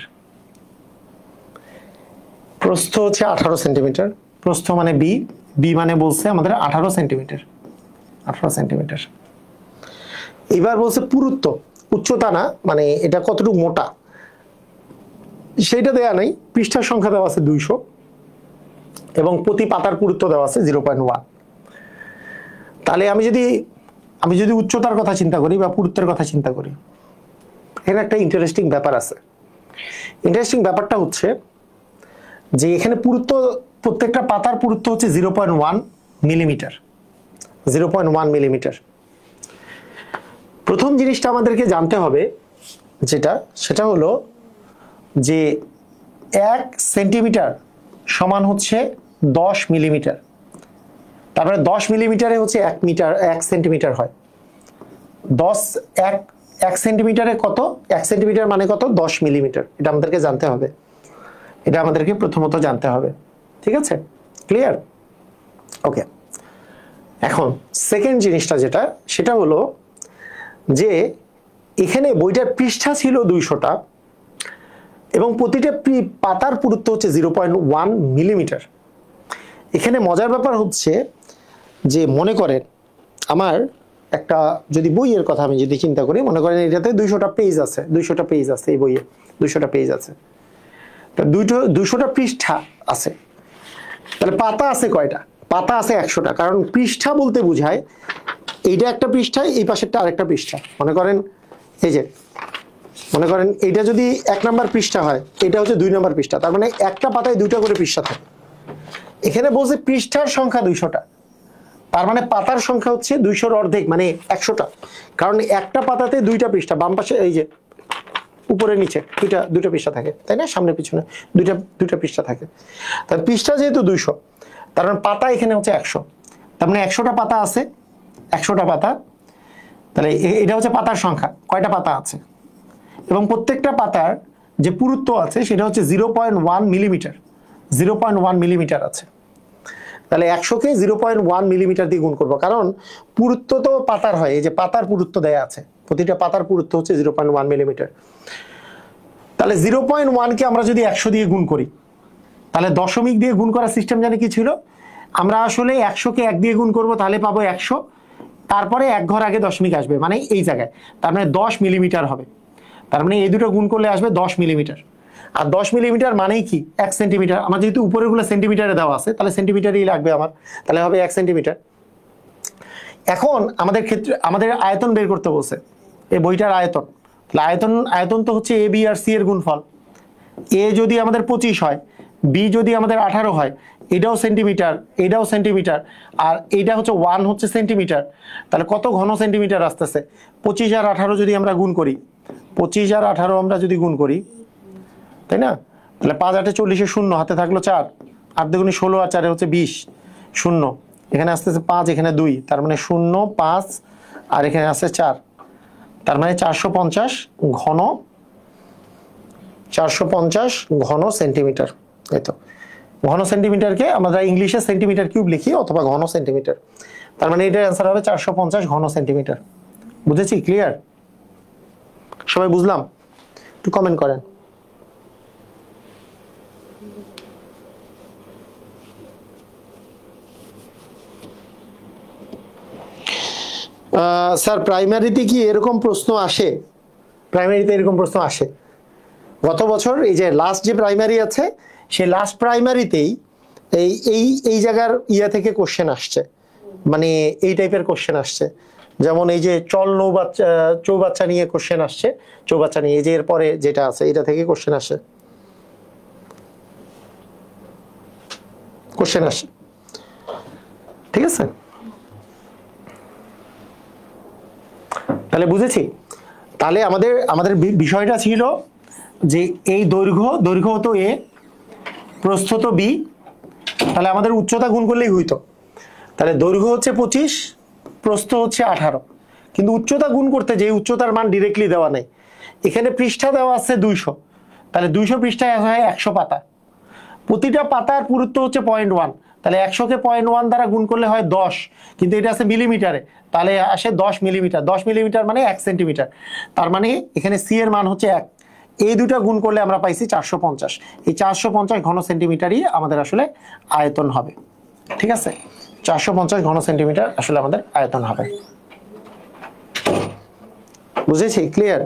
প্রস্থ হচ্ছে 18 সেন্টিমিটার। প্রস্থ মানে বি মানে বলছে আমাদের 18 সেন্টিমিটার। 18 সেন্টিমিটার। এবার বলছে পুরুত্ব, উচ্চতা না, মানে এটা কতটুকু মোটা সেইটা দেয়া নাই। পৃষ্ঠার সংখ্যা দেওয়া আছে 200 এবং প্রতি পাতার পুরুত্ব দেওয়া আছে 0.1। তাহলে আমি যদি উচ্চতার কথা চিন্তা করি বা পুরুত্বের কথা চিন্তা করি, এখানে একটা ইন্টারেস্টিং ব্যাপার আছে। ইন্টারেস্টিং ব্যাপারটা হচ্ছে যে এখানে পুরুত্ব, প্রত্যেকটা পাতার পুরুত্ব হচ্ছে 0.1 মিলিমিটার। 0.1 মিলিমিটার। প্রথম জিনিসটা আমাদেরকে জানতে হবে সেটা হলো যে 1 সেন্টিমিটার সমান হচ্ছে 10 মিলিমিটার। তারপরে 10 মিলিমিটারে হচ্ছে 1 সেন্টিমিটার হয়। 1 সেন্টিমিটারে কত? 1 সেন্টিমিটার মানে কত? 10 মিলিমিটার। এটা আমাদেরকে জানতে হবে। এটা আমাদেরকে প্রথমত জানতে হবে। ঠিক আছে? ক্লিয়ার? ওকে। এখন সেকেন্ড জিনিসটা সেটা হলো যে এখানে বইটার পৃষ্ঠা ছিল 200টা এবং প্রতিটা পাতার পুরুত্ব হচ্ছে 0.1 মিলিমিটার। এখানে মজার ব্যাপার হচ্ছে যে মনে করেন আমার একটা যদি বইয়ের কথা আমি যদি চিন্তা করি, মনে করেন এটাতে 200টা পেজ আছে, 200টা পেজ আছে এই বইয়ে, 200টা পেজ আছে, তা 200টা পৃষ্ঠা আছে, তাহলে পাতা আছে কয়টা? পাতা আছে 100টা, কারণ পৃষ্ঠা বলতে বোঝায় এইটা একটা পৃষ্ঠা, এই পাশেরটা আরেকটা পৃষ্ঠা। মনে করেন এই যে, মনে করেন এইটা যদি 1 নাম্বার পৃষ্ঠা হয়, এটা হচ্ছে 2 নাম্বার পৃষ্ঠা, তার মানে একটা পাতায় 2টা করে পৃষ্ঠা থাকে। এখানে বলছে পৃষ্ঠার সংখ্যা 200টা, তার মানে পাতার সংখ্যা হচ্ছে 200-র অর্ধেক, মানে 100টা, কারণ একটা পাতাতে 2টা পৃষ্ঠা, বাম পাশে এই যে উপরে নিচে দুইটা পৃষ্ঠা থাকে, তাই না? সামনে পিছনে দুইটা পৃষ্ঠা থাকে, তার পৃষ্ঠা যেহেতু 200, তার মানে পাতা এখানে হচ্ছে 100, তার মানে 100টা পাতা আছে, 100টা পাতা, তাহলে এটা হচ্ছে পাতার সংখ্যা, কয়টা পাতা আছে, এবং প্রত্যেকটা পাতার যে পুরুত্ব আছে সেটা হচ্ছে 0.1 মিলিমিটার, 0.1 মিলিমিটার আছে। তাহলে 100কে 0.1 মিলিমিটার দিয়ে গুণ করবো, কারণ পুরুত্ব তো পাতার হয়, এই যে পাতার পুরুত্ব দেয়া আছে, প্রতিটা পাতার পুরুত্ব হচ্ছে 0.1 মিলিমিটার। তাহলে 0.1কে আমরা যদি 100 দিয়ে গুণ করি, তাহলে দশমিক দিয়ে গুণ করার সিস্টেম জানি কি ছিল? আমরা আসলে 100কে 1 দিয়ে গুণ করবো, তাহলে পাবো 100, তারপরে 1 ঘর আগে দশমিক আসবে, মানে এই জায়গায়, তার মানে 10 মিলিমিটার হবে। তার মানে এই দুটো গুণ করলে আসবে 10 মিলিমিটার। আর 10 মিলিমিটার মানেই কি? 1 সেন্টিমিটার। আমার যেহেতু উপরেগুলো সেন্টিমিটারে দেওয়া আছে, তাহলে সেন্টিমিটারই লাগবে আমার, তাহলে হবে 1 সেন্টিমিটার। এখন আমাদের ক্ষেত্রে আমাদের আয়তন বের করতে বলছে, এই বইটার আয়তন। আয়তন তো হচ্ছে এ বি আর সি এর গুণফল। এ যদি আমাদের 25 হয়, বি যদি আমাদের 18 হয়, এটাও সেন্টিমিটার, এটাও সেন্টিমিটার, আর এইটা হচ্ছে 1 হচ্ছে সেন্টিমিটার, তাহলে কত ঘন সেন্টিমিটার আসতেছে? 25 আর 18 যদি আমরা গুণ করি, 25 আর 18 আমরা যদি গুণ করি, তাই না? তাহলে 5 8 40 শূন্য, হাতে থাকলো 4, 8 দুগুণে 16 আর 4 হচ্ছে 20, শূন্য, এখানে আসতেছে 5, এখানে 2, তার মানে 0 5 আর এখানে আসছে 4, তার মানে 450 ঘন, 450 ঘন সেন্টিমিটার। এই তো ঘন সেন্টিমিটারকে আমরা ইংলিশে সেন্টিমিটার কিউব লিখি অথবা ঘন সেন্টিমিটার, তার মানে এটার অ্যান্সার হবে 450 ঘন সেন্টিমিটার। বুঝেছি? ক্লিয়ার? সবাই বুঝলাম? একটু কমেন্ট করেন। স্যার প্রাইমারিতে কি এরকম প্রশ্ন আসে? প্রাইমারিতে এরকম প্রশ্ন আসে। গত বছর এই যে লাস্ট যে প্রাইমারি আছে, সেই লাস্ট প্রাইমারিতেই এই জায়গার ইয়া থেকে কোশ্চেন আসছে, মানে এই টাইপের কোশ্চেন আসছে। যেমন এই যে চৌবাচ্চা নিয়ে কোশ্চেন আসছে, চৌবাচ্চা নিয়ে এই যে এরপরে যেটা আছে এটা থেকে কোশ্চেন আসে, ঠিক আছে? তাহলে বুঝেছি। তাহলে আমাদের বিষয়টা ছিল যে এই দৈর্ঘ্য তো এ, প্রস্থ তো বি, তাহলে আমাদের উচ্চতা গুণ করলেই হইতো। তাহলে দৈর্ঘ্য হচ্ছে 25, প্রস্থ হচ্ছে 18, কিন্তু উচ্চতা গুণ করতে যে উচ্চতার মান ডিরেক্টলি দেওয়া নেই, এখানে পৃষ্ঠা দেওয়া আছে 200, তাহলে 200 পৃষ্ঠায় হয় 100 পাতা, প্রতিটা পাতার পুরুত্ব হচ্ছে 0.1, তাহলে 100কে 0.1 দ্বারা গুণ করলে হয় 10, কিন্তু এটা আছে মিলিমিটারে, তাহলে আসে 10 মিলিমিটার। 10 মিলিমিটার মানে 1 সেন্টিমিটার, তার মানে এখানে সি এর মান হচ্ছে 1। এই দুটা গুণ করলে আমরা পাইছি 450। এই 450 ঘন সেন্টিমিটারই আমাদের আসলে আয়তন হবে, ঠিক আছে? 450 ঘন সেন্টিমিটার আসলে আমাদের আয়তন হবে। বুঝেছি? ক্লিয়ার?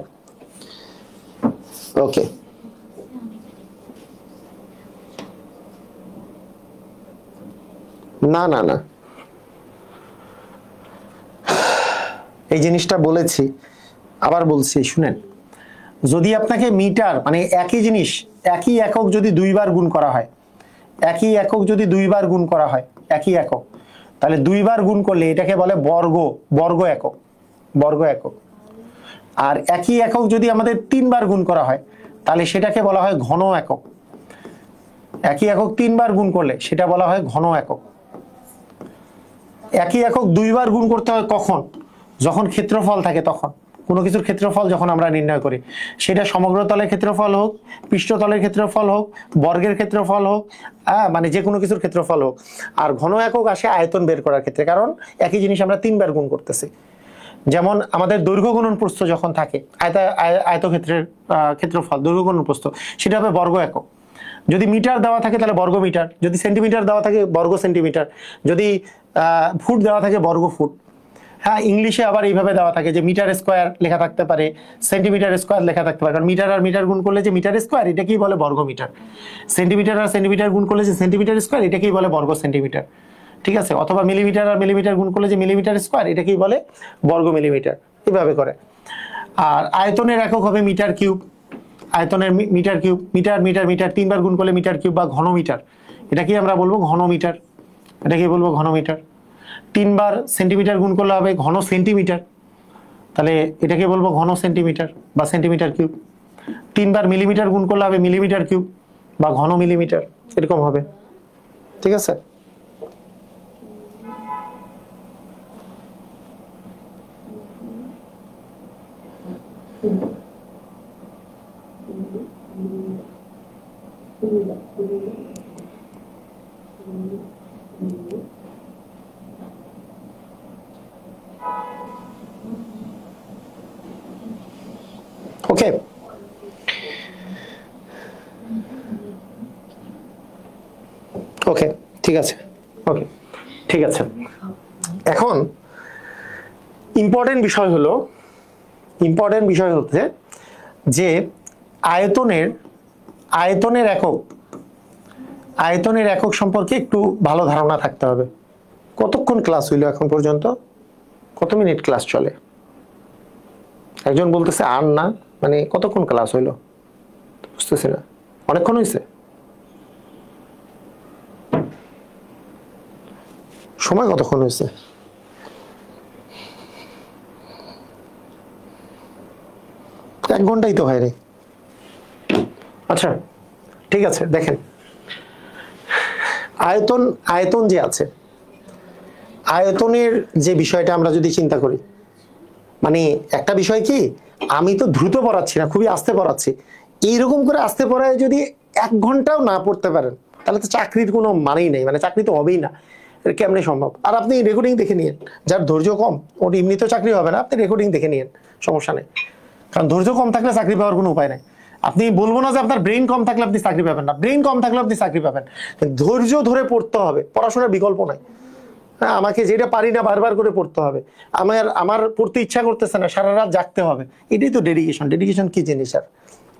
ওকে। না না না, এই জিনিসটা বলেছি, আবার বলছি, শুনেন। যদি আপনাকে মিটার মানে একই জিনিস, একই একক যদি 2 বার গুণ করা হয়, একই একক যদি 2 বার গুণ করা হয়, একই একক, তাহলে 2 বার গুণ করলে এটাকে বলে বর্গ একক। আর একই একক যদি আমাদের 3 বার গুণ করা হয়, তাহলে সেটাকে বলা হয় ঘন একক। একই একক 3 বার গুণ করলে সেটা বলা হয় ঘন একক। একই একক 2 বার গুণ করতে হয় কখন? যখন ক্ষেত্রফল থাকে তখন। কোনো কিছুর ক্ষেত্রফল যখন আমরা নির্ণয় করি, সেটা সমগ্র তলের ক্ষেত্রফল হোক, পৃষ্ঠতলের ক্ষেত্রফল হোক, বর্গের ক্ষেত্রফল হোক, মানে যে কোনো কিছুর ক্ষেত্রফল হোক। আর ঘন একক আসে আয়তন বের করার ক্ষেত্রে, কারণ একই জিনিস আমরা 3 বার গুণ করতেছি। যেমন আমাদের দৈর্ঘ্য গুণন প্রস্থ যখন থাকে, আয়তক্ষেত্রের ক্ষেত্রফল দৈর্ঘ্য গুণন প্রস্থ, সেটা হবে বর্গ একক। যদি মিটার দেওয়া থাকে তাহলে বর্গ মিটার, যদি সেন্টিমিটার দেওয়া থাকে বর্গ সেন্টিমিটার, যদি ফুট দেওয়া থাকে বর্গ ফুট। হ্যাঁ, ইংলিশে আবার এইভাবে দেওয়া থাকে যে মিটার স্কোয়ার লেখা থাকতে পারে, সেন্টিমিটার স্কোয়ার লেখা থাকতে পারে, কারণ মিটার আর মিটার গুণ করলে যে মিটার স্কোয়ার এটাকেই বলে বর্গ মিটার, সেন্টিমিটার আর সেন্টিমিটার গুণ করলে যে সেন্টিমিটার স্কোয়ার এটাকেই বলে বর্গ সেন্টিমিটার, ঠিক আছে, অথবা মিলিমিটার আর মিলিমিটার গুণ করলে যে মিলিমিটার স্কোয়ার এটাকেই বলে বর্গ মিলিমিটার, এইভাবে করে। আর আয়তনের একক হবে মিটার কিউব, আয়তনের metre cube, metre metre metre 3 বার গুণ করলে মিটার কিউব বা ঘন মিটার, এটাকেই আমরা বলবো ঘন মিটার, এটাকেই বলবো ঘন মিটার। 3 বার সেন্টিমিটার গুণ করলে হবে ঘন সেন্টিমিটার, তাহলে এটাকে বলবো ঘন সেন্টিমিটার বা সেন্টিমিটার কিউব। 3 বার মিলিমিটার গুণ করলে হবে মিলিমিটার কিউব বা ঘন মিলিমিটার, এরকম হবে, ঠিক আছে। ওকে, ওকে, ঠিক আছে, ওকে, ঠিক আছে। এখন ইম্পর্টেন্ট বিষয় হচ্ছে যে আয়তনের একক সম্পর্কে একটু ভালো ধারণা থাকতে হবে। কতক্ষণ ক্লাস হইলো এখন পর্যন্ত? কত মিনিট ক্লাস চলে? একজন বলতেছে আর না, মানে কতক্ষণ ক্লাস হইলো বুঝতেছি না, অনেকক্ষণ হয়েছে, সময় কতক্ষণ হয়েছে? এক ঘন্টাই তো হয়নি। আচ্ছা, ঠিক আছে, দেখেন আয়তন যে আছে, আয়তনের যে বিষয়টা আমরা যদি চিন্তা করি, মানে একটা বিষয় কি, আমি তো দ্রুত পড়াচ্ছি না, খুবই আস্তে পড়াচ্ছি, এইরকম করে আস্তে পড়ায় যদি 1 ঘন্টাও না পড়তে পারেন তাহলে তো চাকরির কোনো মানেই নেই, মানে চাকরি তো হবেই না, এটা কেমনে সম্ভব? আর আপনি রেকর্ডিং দেখে নিন, যার ধৈর্য কম ওর এমনি তো চাকরি হবে না, আপনি রেকর্ডিং দেখে নিন, সমস্যা নেই, কারণ ধৈর্য কম থাকলে চাকরি পাওয়ার কোনো উপায় নাই। আপনি বলবো না যে আপনার ব্রেইন কম থাকলে আপনি চাকরি পাবেন না, ব্রেইন কম থাকলে আপনি চাকরি পাবেন, ধৈর্য ধরে পড়তে হবে, পড়াশোনার বিকল্প নাই। হ্যাঁ, আমাকে যেটা পারি না বারবার করে পড়তে হবে, আমার পড়তে ইচ্ছা করতেছে না, সারা রাত জাগতে হবে, এটাই তো ডেডিকেশন। ডেডিকেশন কি জিনিস? আর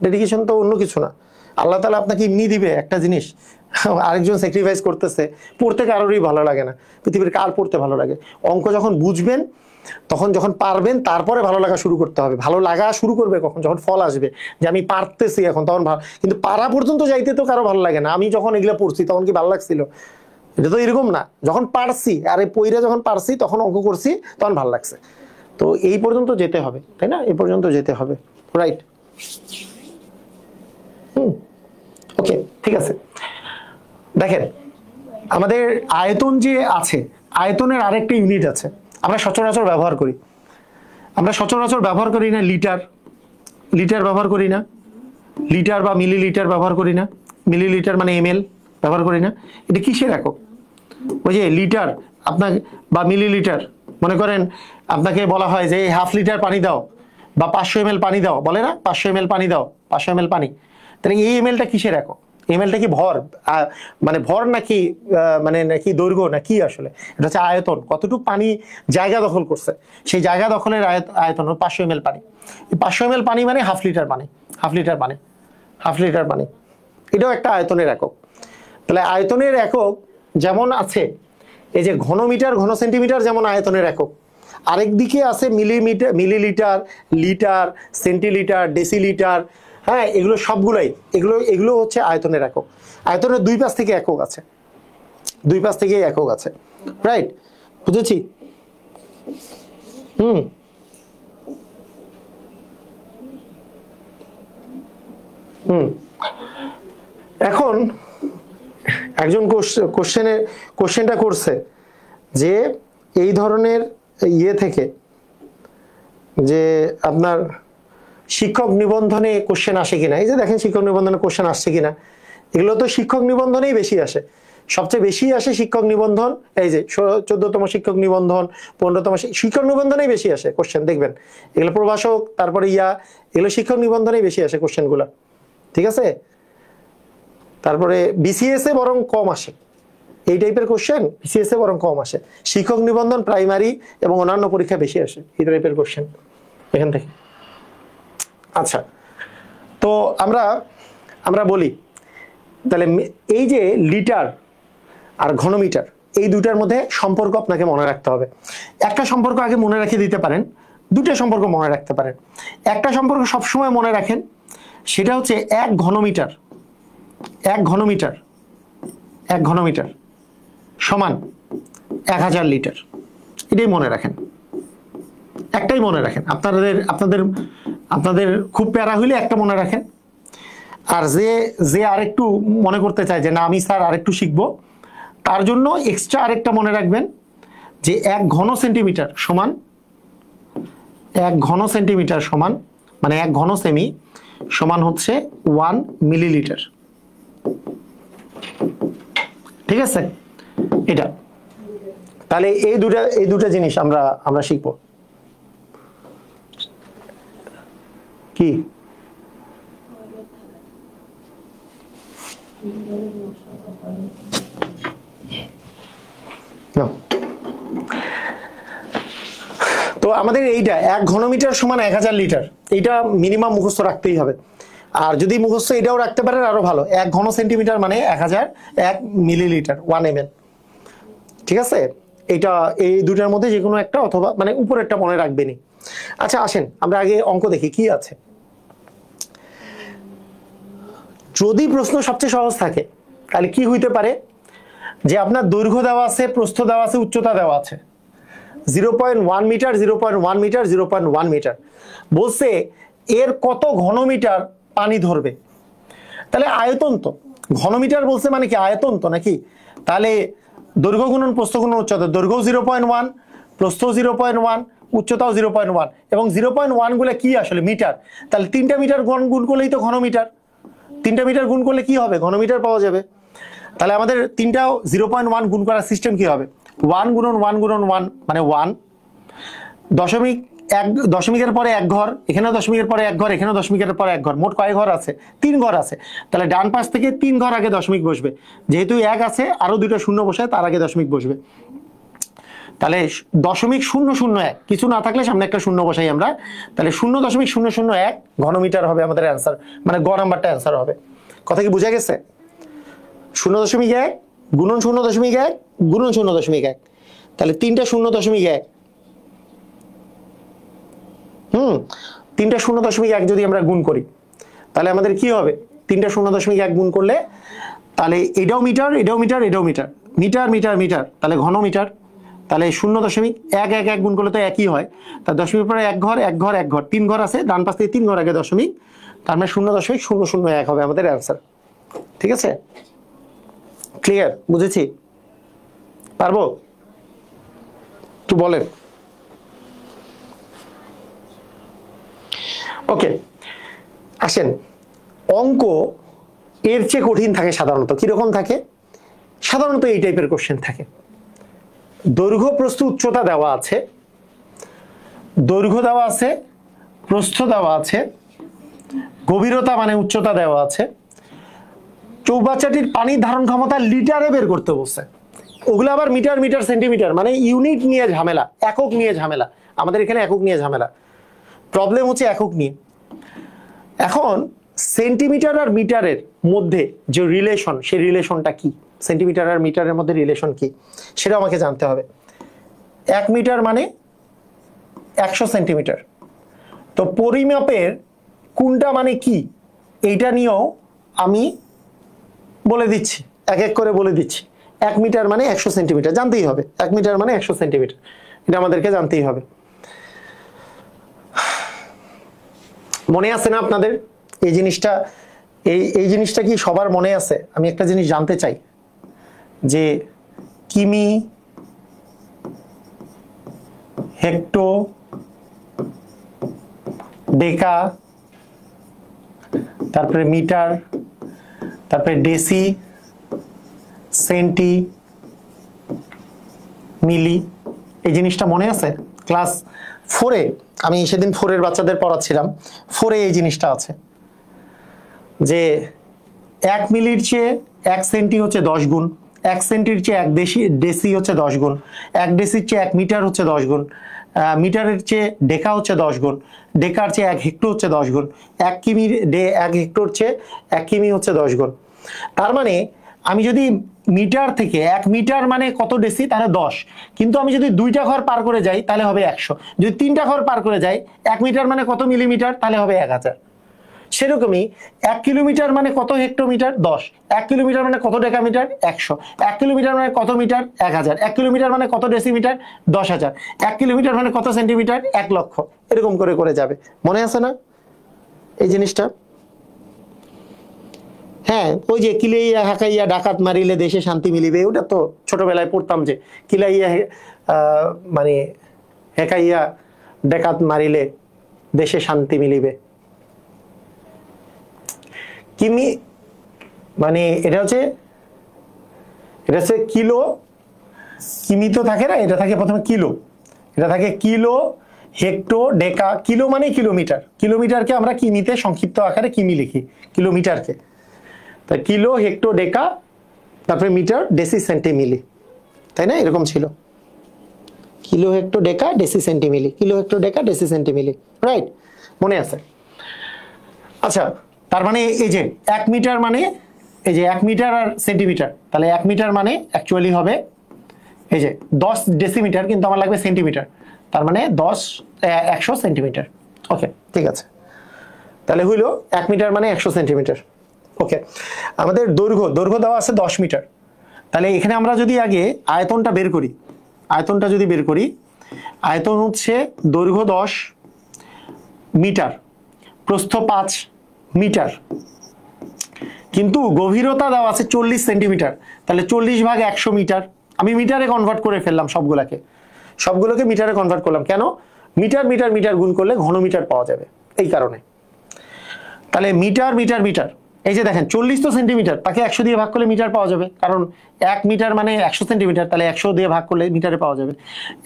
ডেডিকেশন তো অন্য কিছু না। আল্লাহ তাআলা আপনাকে এমনি দিবে একটা জিনিস, আরেকজন স্যাক্রিফাইস করতেছে, পড়তে কারোরই ভালো লাগে না, পৃথিবীর কার পড়তে ভালো লাগে? অঙ্ক যখন বুঝবেন, তখন যখন পারবেন তারপরে ভালো লাগা শুরু করতে হবে। ভালো লাগা শুরু করবে কখন? যখন ফল আসবে, যে আমি পারতেছি এখন, তখন ভালো। কিন্তু পারা পর্যন্ত যাইতে তো কারো ভালো লাগে না। আমি যখন এগুলো পড়ছি তখন কি ভালো লাগছিল? এটা তো এরকম না, যখন পারছি, আরে পইরা যখন পারছি তখন অঙ্ক করছি তখন ভালো লাগছে। তো এই পর্যন্ত যেতে হবে, তাই না? এই পর্যন্ত যেতে হবে, রাইট? ওকে, ঠিক আছে। দেখেন আমাদের আয়তন যে আছে, আয়তনের আরেকটা ইউনিট আছে, আমরা সচরাচর ব্যবহার করি। আমরা সচরাচর ব্যবহার করি না লিটার, লিটার ব্যবহার করি না, লিটার বা মিলিলিটার ব্যবহার করি না, মিলিলিটার মানে এমএল ব্যবহার করি না। এটা কিসের একক? ওই যে লিটার আপনাকে বা মিলিলিটার, মনে করেন আপনাকে বলা হয় যে 1/2 লিটার পানি দাও বা 500 ml পানি দাও, বলে না 500 ml পানি দাও, 500 ml পানি, তাহলে এই এমএলটা কিসের একক? এমএলটা কি ভর, মানে ভর নাকি মানে নাকি দৈর্ঘ্য না কি? আসলে এটা হচ্ছে আয়তন, কতটুকু পানি জায়গা দখল করছে, সেই জায়গা দখলের আয়তন 500 ml পানি। 500 ml পানি মানে 1/2 লিটার পানি, 1/2 লিটার পানি, 1/2 লিটার পানি, এটাও একটা আয়তনের একক। তাহলে আয়তনের একক যেমন আছে, এই যে ঘনমিটার ঘন সেন্টিমিটার যেমন আয়তনের একক, আরেক দিকে আছে millimetre, millilitre, litre, centilitre, decilitre, হ্যাঁ, এগুলো সবগুলাই, এগুলো হচ্ছে আয়তনের একক। আয়তনের 2 পাশ থেকে একক আছে, 2 পাশ থেকে একক আছে, রাইট? বুঝেছি? এখন একজন কোশ্চেনটা করছে যে এই ধরনের ইয়ে থেকে, যে আপনার শিক্ষক নিবন্ধনে কোশ্চেন আসে কিনা। এই যে দেখেন শিক্ষক নিবন্ধনে কোশ্চেন আসছে কিনা, এগুলো তো শিক্ষক নিবন্ধনেই বেশি আসে, সবচেয়ে বেশি আসে শিক্ষক নিবন্ধন। এই যে 14তম শিক্ষক নিবন্ধন, 15তম শিক্ষক নিবন্ধনেই বেশি আসে কোশ্চেন, দেখবেন এগুলো প্রভাষক, তারপরে এগুলো শিক্ষক নিবন্ধনেই বেশি আসে কোশ্চেনগুলো, ঠিক আছে? তারপরে বিসিএস এ বরং কম আসে, এই টাইপের কোশ্চেন বিসিএস এ বরং কম আসে, শিক্ষক নিবন্ধন, প্রাইমারি এবং অন্যান্য পরীক্ষা বেশি আসে এই টাইপের কোশ্চেন এখান থেকে। আচ্ছা, তো আমরা বলি তাহলে এই যে লিটার আর ঘনমিটার, এই দুটার মধ্যে সম্পর্ক আপনাকে মনে রাখতে হবে। একটা সম্পর্ক আগে মনে রেখে দিতে পারেন, দুটো সম্পর্ক মনে রাখতে পারেন। একটা সম্পর্ক সবসময় মনে রাখেন, সেটা হচ্ছে 1 ঘনমিটার সমান 1000 লিটার। এটাই মনে রাখেন, একটাই মনে রাখেন। আপনাদের খুব প্যারা হইলে একটা মনে রাখেন, আর যে আরেকটু মনে করতে চায় যে না আমি স্যার আরেকটু শিখবো, তার জন্য এক্সট্রা আরেকটা মনে রাখবেন যে 1 ঘন সেন্টিমিটার সমান 1 ঘন সেন্টিমিটার সমান মানে 1 ঘন সেমি সমান হচ্ছে 1 মিলিলিটার। ঠিক আছে, এটা তাহলে এই দুটা জিনিস আমরা শিখবো। কি তো আমাদের এইটা 1 ঘনমিটার সমান 1000 লিটার, এইটা মিনিমাম মুখস্থ রাখতেই হবে। আর যদি মুখস্থ এটাও রাখতে পারেন আরো ভালো। 1 ঘন সেন্টিমিটার মানে 1000, 1 মিলিলিটার 1 ml। ঠিক আছে, এটা এই দুটার মধ্যে যে কোনো একটা অথবা মানে উপরেরটা মনে রাখবেনই। আচ্ছা আসেন আমরা আগে অঙ্ক দেখি কি আছে। যদি প্রশ্ন সবচেয়ে সহজ থাকে তাহলে কি হইতে পারে, যে আপনার দৈর্ঘ্য দেওয়া আছে, প্রস্থ দেওয়া আছে, উচ্চতা দেওয়া আছে 0.1 মিটার, 0.1 মিটার, 0.1 মিটার। বলছে এর কত ঘনমিটার পানি ধরবে। তাহলে আয়তন তো, ঘনমিটার বলছে মানে কি আয়তন তো নাকি। তাহলে দৈর্ঘ্য গুণন প্রস্থ গুণন উচ্চতা, দৈর্ঘ্য 0.1, প্রস্থ 0.1, উচ্চতাও 0.1 এবং 0.1 গুলো কি আসলে মিটার। তাহলে 3টা মিটার গুণ করলেই তো ঘনমিটার, 3টা মিটার গুণ করলে কি হবে ঘনমিটার পাওয়া যাবে। তাহলে আমাদের 3টাও 0.1 গুণ করার সিস্টেম কি হবে, 1 গুণন 1 গুণন 1 মানে 1, দশমিকের পরে 1 ঘর, এখানে দশমিকের পরে 1 ঘর, এখানে দশমিকের পরে 1 ঘর, মোট কয় ঘর আছে 3 ঘর আছে। তাহলে ডান পাশ থেকে 3 ঘর আগে দশমিক বসবে, যেহেতু 1 আছে আরো 2টা শূন্য বসে তার আগে দশমিক বসবে। তাহলে 0.001 কিছু না থাকলে সামনে একটা শূন্য বসাই আমরা, তাহলে 0.001 ঘনমিটার হবে আমাদের অ্যান্সার, মানে গ নাম্বারটা অ্যান্সার হবে। কথা কি বোঝা গেছে? 0.1 গুণন 0.1 গুণন 0.1, তাহলে 3টা 0.1, 3টা 0.1 যদি আমরা গুণ করি তাহলে আমাদের কি হবে, 3টা 0.1 গুণ করলে তাহলে এটাও মিটার, এটাও মিটার, এটাও মিটার, মিটার মিটার মিটার, তাহলে ঘনমিটার। তাহলে 0.111 গুণ করলে তো একই হয়, তার দশমিক পরে 1 ঘর 1 ঘর 1 ঘর, 3 ঘর আছে, ডান পাশ থেকে 3 ঘর আগে দশমিক, তার মানে 0.001 হবে আমাদের অ্যান্সার। ঠিক আছে, ক্লিয়ার, বুঝেছি? পারবো? একটু বলেন। ওকে, আসেন অঙ্ক এর চেয়ে কঠিন থাকে সাধারণত। কিরকম থাকে? সাধারণত এই টাইপের কোশ্চেন থাকে। দৈর্ঘ্য প্রস্থ উচ্চতা দেওয়া আছে, দৈর্ঘ্য দেওয়া আছে, প্রস্থ দেওয়া আছে, গভীরতা মানে উচ্চতা দেওয়া আছে, চৌবাচ্চাটির পানির ধারণ ক্ষমতা লিটারে বের করতে বলছে। ওগুলো আবার মিটার মিটার সেন্টিমিটার, মানে ইউনিট নিয়ে ঝামেলা, একক নিয়ে ঝামেলা। আমাদের এখানে একক নিয়ে ঝামেলা, প্রবলেম হচ্ছে একক নিয়ে। এখন সেন্টিমিটার আর মিটারের মধ্যে যে রিলেশন, সেই রিলেশনটা কি, সেন্টিমিটার আর মিটারের মধ্যে রিলেশন কি সেটা আমাকে জানতে হবে। 1 মিটার মানে 100 সেন্টিমিটার। তো পরিমাপের কোনটা মানে কি এইটা নিয়েও আমি বলে দিচ্ছি, এক এক করে বলে দিচ্ছি। 1 মিটার মানে 100 সেন্টিমিটার জানতেই হবে, 1 মিটার মানে 100 সেন্টিমিটার, এটা আমাদেরকে জানতেই হবে। মনে আছে না আপনাদের এই জিনিসটা? এই জিনিসটা কি সবার মনে আছে? আমি একটা জিনিস জানতে চাই যে কিমি, হেক্টো, ডেকা, তারপরে মিটার, তারপরে ডেসি, সেন্টি, মিলি, এই জিনিসটা মনে আছে? ক্লাস 4-এ আমি সেদিন 4-এর বাচ্চাদের পড়াচ্ছিলাম, 4-এ এই জিনিসটা আছে যে 1 মিলির চেয়ে 1 সেন্টি হচ্ছে 10 গুণ, 1 সেন্টির চেয়ে 1 ডেসি হচ্ছে 10 গুণ, 1 ডেসির চেয়ে 1 মিটার হচ্ছে 10 গুণ, মিটারের চেয়ে ডেকা হচ্ছে 10 গুণ, ডেকার চেয়ে 1 হেক্টর হচ্ছে 10 গুণ, 1 কিমি 1 হেক্টর চেয়ে 1 কিমি হচ্ছে 10 গুণ। তার মানে আমি যদি মিটার থেকে 1 মিটার মানে কত ডেসি, তাহলে 10, কিন্তু আমি যদি 2টা ঘর পার করে যাই তাহলে হবে 100, যদি 3টা ঘর পার করে যাই 1 মিটার মানে কত মিলিমিটার, তাহলে হবে 1000। সেরকমই 1 কিলোমিটার মানে কত হেক্টোমিটার, 10, 1 কিলোমিটার মানে কত ডেকামিটার, 100, 1 কিলোমিটার মানে কত মিটার, 1000, 1 কিলোমিটার মানে কত ডেসিমিটার, 10,000, 1 কিলোমিটার মানে কত সেন্টিমিটার, 1 লক্ষ, এরকম করে করে যাবে। মনে আছে না এই জিনিসটা? হ্যাঁ, ওই যে কিলাইয়া হাকাইয়া ডাকাত মারিলে দেশে শান্তি মিলিবে, ওটা তো ছোটবেলায় পড়তাম যে কিলাইয়া মানে হেকাইয়া ডাকাত মারিলে দেশে শান্তি মিলিবে। কিমি মানে এটা হচ্ছে কিলো, কিমি তো থাকে না, এটা থাকে প্রথমে কিলো, এটা থাকে কিলো, হেক্টো, ডেকা। কিলো মানে কিলোমিটার, কিলোমিটারকে আমরা কিমিতে সংক্ষিপ্ত আকারে কিমি লিখি, কিলোমিটারকে। তা কিলো, হেক্টো, ডেকা, তারপরে মিটার, ডেসি, সেন্টিমিলি, তাই না? এরকম ছিল, কিলো, হেক্টো, ডেকা, ডেসি, সেন্টিমিলি, কিলো, হেক্টো, ডেকা, ডেসি, সেন্টিমিলি, রাইট? মনে আছে? আচ্ছা, তার মানে এই যে 1 মিটার মানে এই যে 1 মিটার আর সেন্টিমিটার, তাহলে 1 মিটার মানে অ্যাকচুয়ালি হবে এই যে 10 ডেসিমিটার, কিন্তু আমার লাগবে সেন্টিমিটার, তার মানে 100 সেন্টিমিটার। ওকে, ঠিক আছে, তাহলে হইল 1 মিটার মানে 100 সেন্টিমিটার। ওকে, আমাদের দৈর্ঘ্য দেওয়া আছে 10 মিটার, তাহলে এখানে আমরা যদি আগে আয়তনটা বের করি, আয়তনটা যদি বের করি, আয়তন হচ্ছে দৈর্ঘ্য 10 মিটার, প্রস্থ 5 মিটার, কিন্তু গভীরতা দেওয়া আছে 40 সেন্টিমিটার, তাহলে 40 ভাগ 100 মিটার। আমি মিটারে কনভার্ট করে ফেললাম, সবগুলোকে মিটারে কনভার্ট করলাম। কেন? মিটার মিটার মিটার গুণ করলে ঘনমিটার পাওয়া যাবে, এই কারণে। তাহলে মিটার মিটার মিটার, এই যে দেখেন 40 তো সেন্টিমিটার, তাকে 100 দিয়ে ভাগ করলে মিটার পাওয়া যাবে, কারণ 1 মিটার মানে 100 সেন্টিমিটার, তাহলে 100 দিয়ে ভাগ করলে মিটারে পাওয়া যাবে।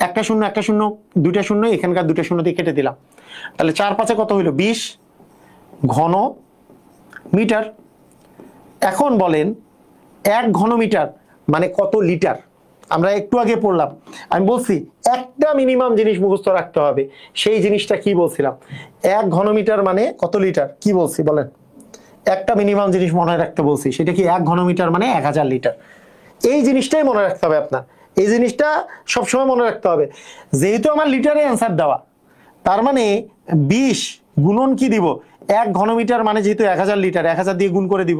একটা শূন্য, দুইটা শূন্য, এখানকার দুটো শূন্য দিয়ে কেটে দিলাম, তাহলে 4 5 কত হইল? 20 ঘন মিটার। এখন বলেন 1 ঘনমিটার মানে কত লিটার? আমরা একটু আগে পড়লাম, আমি বলছি একটা মিনিমাম জিনিস মুখস্থ রাখতে হবে, সেই জিনিসটা কি বলছিলাম? 1 ঘনমিটার মানে কত লিটার, কি বলছি বলেন? একটা মিনিমাম জিনিস মনে রাখতে বলছি, সেটা কি 1 ঘনমিটার মানে 1000 লিটার। এই জিনিসটাই মনে রাখতে হবে আপনার, এই জিনিসটা সবসময় মনে রাখতে হবে। যেহেতু আমার লিটারে অ্যান্সার দেওয়া, তার মানে 20 গুণন কি দিব, 1 ঘনমিটার মানে যেহেতু 1000 লিটার, 1000 দিয়ে গুণ করে দিব,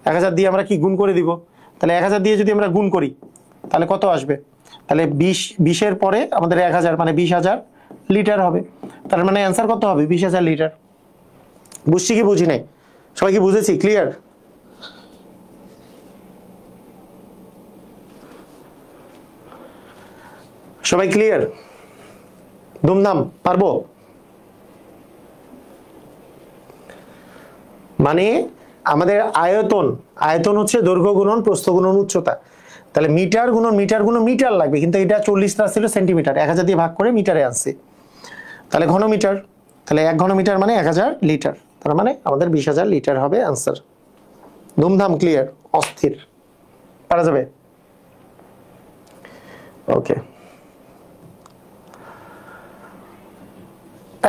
1000 দিয়ে আমরা কি গুণ করে দিব, তাহলে 1000 দিয়ে যদি আমরা গুণ করি তাহলে কত আসবে? তাহলে 20 এর পরে আমাদের 1000 মানে 20,000 লিটার হবে, তার মানে অ্যান্সার কত হবে? 20,000 লিটার। বুঝছি কি বুঝি নাই? সবাই কি বুঝেছি? ক্লিয়ার? সবাই ক্লিয়ার? দুমদাম পারবো? মানে আমাদের আয়তন হচ্ছে দৈর্ঘ্য গুণন প্রস্থ গুণন উচ্চতা, তাহলে মিটার গুণন মিটার লাগবে, কিন্তু এটা 40টা ছিল সেন্টিমিটার, 1000 দিয়ে ভাগ করে মিটারে আনছি, তাহলে ঘনমিটার, তাহলে 1 ঘনমিটার মানে 1000 লিটার, তার মানে আমাদের 20,000 লিটার হবে আনসার। ধুমধাম ক্লিয়ার? অস্থির, পারা যাবে? ওকে,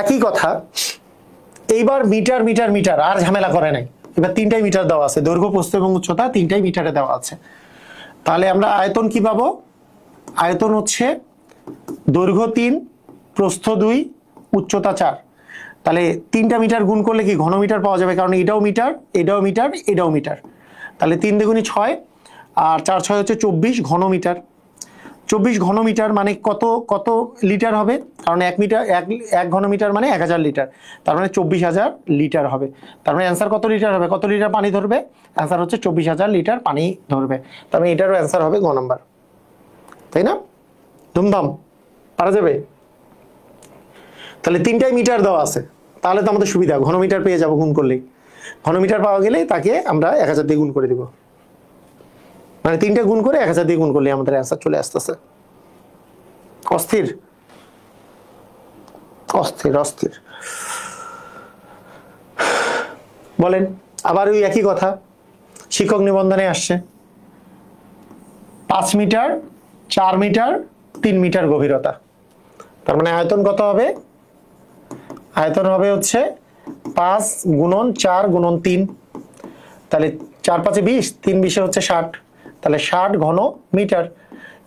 একই কথা এইবার মিটার মিটার মিটার, আর ঝামেলা করে নাই, এবার 3টাই মিটার দেওয়া আছে, দৈর্ঘ্য প্রস্থ এবং উচ্চতা 3টাই মিটারে দেওয়া আছে। তাহলে আমরা আয়তন কি পাবো? আয়তন হচ্ছে দৈর্ঘ্য 3, প্রস্থ 2, উচ্চতা 4, তাহলে 3টা মিটার গুণ করলে কি ঘনমিটার পাওয়া যাবে, কারণ এটাও মিটার, এটাও মিটার, এটাও মিটার, তাহলে 3 দুগুণে 6 আর 4 6 হচ্ছে 24 ঘনমিটার। 24 ঘনমিটার মানে কত লিটার হবে, কারণ 1 মিটার 1 ঘনমিটার মানে 1000 লিটার, তার মানে 24,000 লিটার হবে। তার মানে অ্যান্সার কত লিটার হবে? কত লিটার পানি ধরবে? অ্যান্সার হচ্ছে 24,000 লিটার পানি ধরবে, তার মানে এটারও অ্যান্সার হবে গ নাম্বার, তাই না? ধুমধাম, পারা যাবে? তাহলে 3টাই মিটার দেওয়া আছে, তাহলে তো আমাদের সুবিধা, ঘনমিটার পেয়ে যাবো গুণ করলেই। ঘনমিটার পাওয়া গেলে তাকে আমরা 1000 দিয়ে গুণ করে দিব, মানে 3টা গুণ করে 1000 দিয়ে গুণ করলে আমাদের অ্যান্সার চলে আসতেছে। অস্থির অস্থির অস্থির। বলেন আবার ওই একই কথা, শিক্ষক নিবন্ধনে আসছে, 5 মিটার, 4 মিটার, 3 মিটার গভীরতা। তার মানে আয়তন কত হবে? আয়তন হবে হচ্ছে 5 গুণন 4 গুণন 3, তাহলে 4 5 20, 3 20 হচ্ছে 60, তাহলে 60 ঘন মিটার।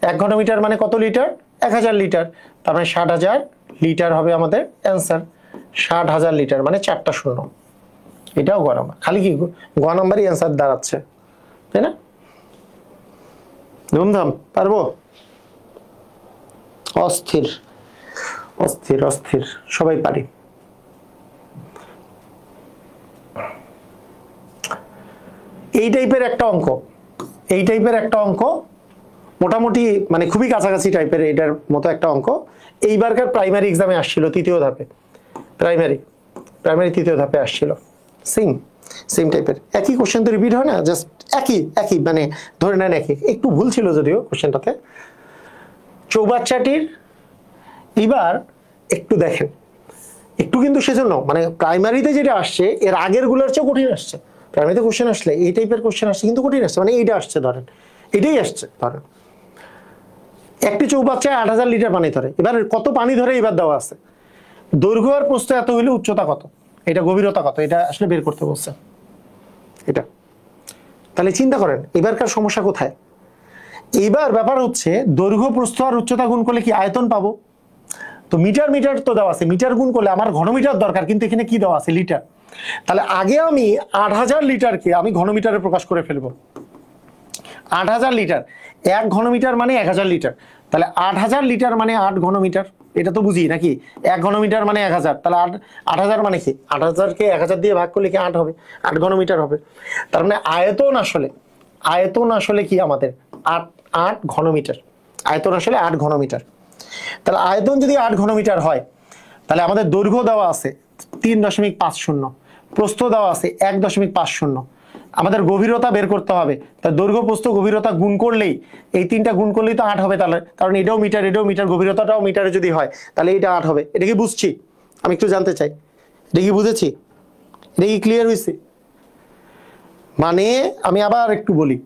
1 ঘন মিটার মানে কত লিটার? 1000 লিটার। তার মানে 60,000 লিটার হবে আমাদের অ্যান্সার। 60,000 লিটার মানে 4টা শূন্য। এটাও গ নাম্বার, খালি কি গ নাম্বারই অ্যান্সার দাঁড়াচ্ছে, তাই না? ধুমধাম পারবো? অস্থির অস্থির অস্থির, সবাই পারি। এই টাইপের একটা অঙ্ক, এই টাইপের একটা অঙ্ক মোটামুটি মানে খুবই কাছাকাছি টাইপের এটার মতো একটা অঙ্ক এইবারকার প্রাইমারি এক্সামে আসছিল তৃতীয় ধাপে। প্রাইমারি তৃতীয় ধাপে আসছিল। সেম সেম টাইপের একই কোশ্চেন তো রিপিট হয় না, জাস্ট একই মানে ধরে নেন একই, একটু ভুল ছিল যদিও কোশ্চেনটাতে। চৌবাচ্চাটির এবার একটু দেখেন, একটু কিন্তু সেজন্য মানে প্রাইমারিতে যেটা আসছে এর আগের গুলোর চেয়ে কঠিন আসছে। প্রাইমারিতে কোশ্চেন আসলে এই টাইপের কোশ্চেন আসছে কিন্তু কঠিন আসছে, মানে এইটা আসছে ধরেন, এটাই আসছে ধরেন একটি চৌবাচ্চায় 8000 লিটার পানি ধরে। এবার কত পানি ধরে এবার দেওয়া আছে, দৈর্ঘ্য আর প্রস্থ এত হইলে উচ্চতা কত, এটা গভীরতা কত, এটা আসলে বের করতে বলছে এটা। তাহলে চিন্তা করেন এবারকার সমস্যা কোথায়। এইবার ব্যাপার হচ্ছে দৈর্ঘ্য প্রস্থ আর উচ্চতা গুণ করলে কি আয়তন পাবো? তো মিটার তো দেওয়া আছে, মিটার গুণ করলে আমার ঘনমিটার দরকার, কিন্তু এখানে কি দেওয়া আছে? লিটার। তাহলে আগে আমি 8000 লিটারকে আমি ঘনমিটারে প্রকাশ করে ফেলবো। 8000 লিটার, 1 ঘনমিটার মানে 1000 লিটার, তাহলে 8000 লিটার মানে 8 ঘনমিটার। এটা তো বুঝি নাকি? 1 ঘনমিটার মানে 1000, তাহলে 8000 মানে কি? 8000কে 1000 দিয়ে ভাগ করলে কি 8 হবে? 8 ঘনমিটার হবে। তার মানে আয়তন আসলে কি আমাদের 8 ঘনমিটার। আয়তন আসলে 8 ঘনমিটার। তাহলে আয়তন যদি 8 ঘনমিটার হয়, তাহলে আমাদের দৈর্ঘ্য দেওয়া আছে 3.50, প্রস্থ দেওয়া আছে 1.50, আমাদের গভীরতা বের করতে হবে। তাই দৈর্ঘ্য প্রস্থ গভীরতা গুণ করলেই, এই 3টা গুণ করলেই তো 8 হবে। তাহলে কারণ এটাও মিটার, গভীরতাটাও মিটারে যদি হয় তাহলে এটা 8 হবে। এটা কি বুঝছি? আমি একটু জানতে চাই, এটা কি বুঝেছি? এটা কি ক্লিয়ার হয়েছে? মানে আমি আবার একটু বলি,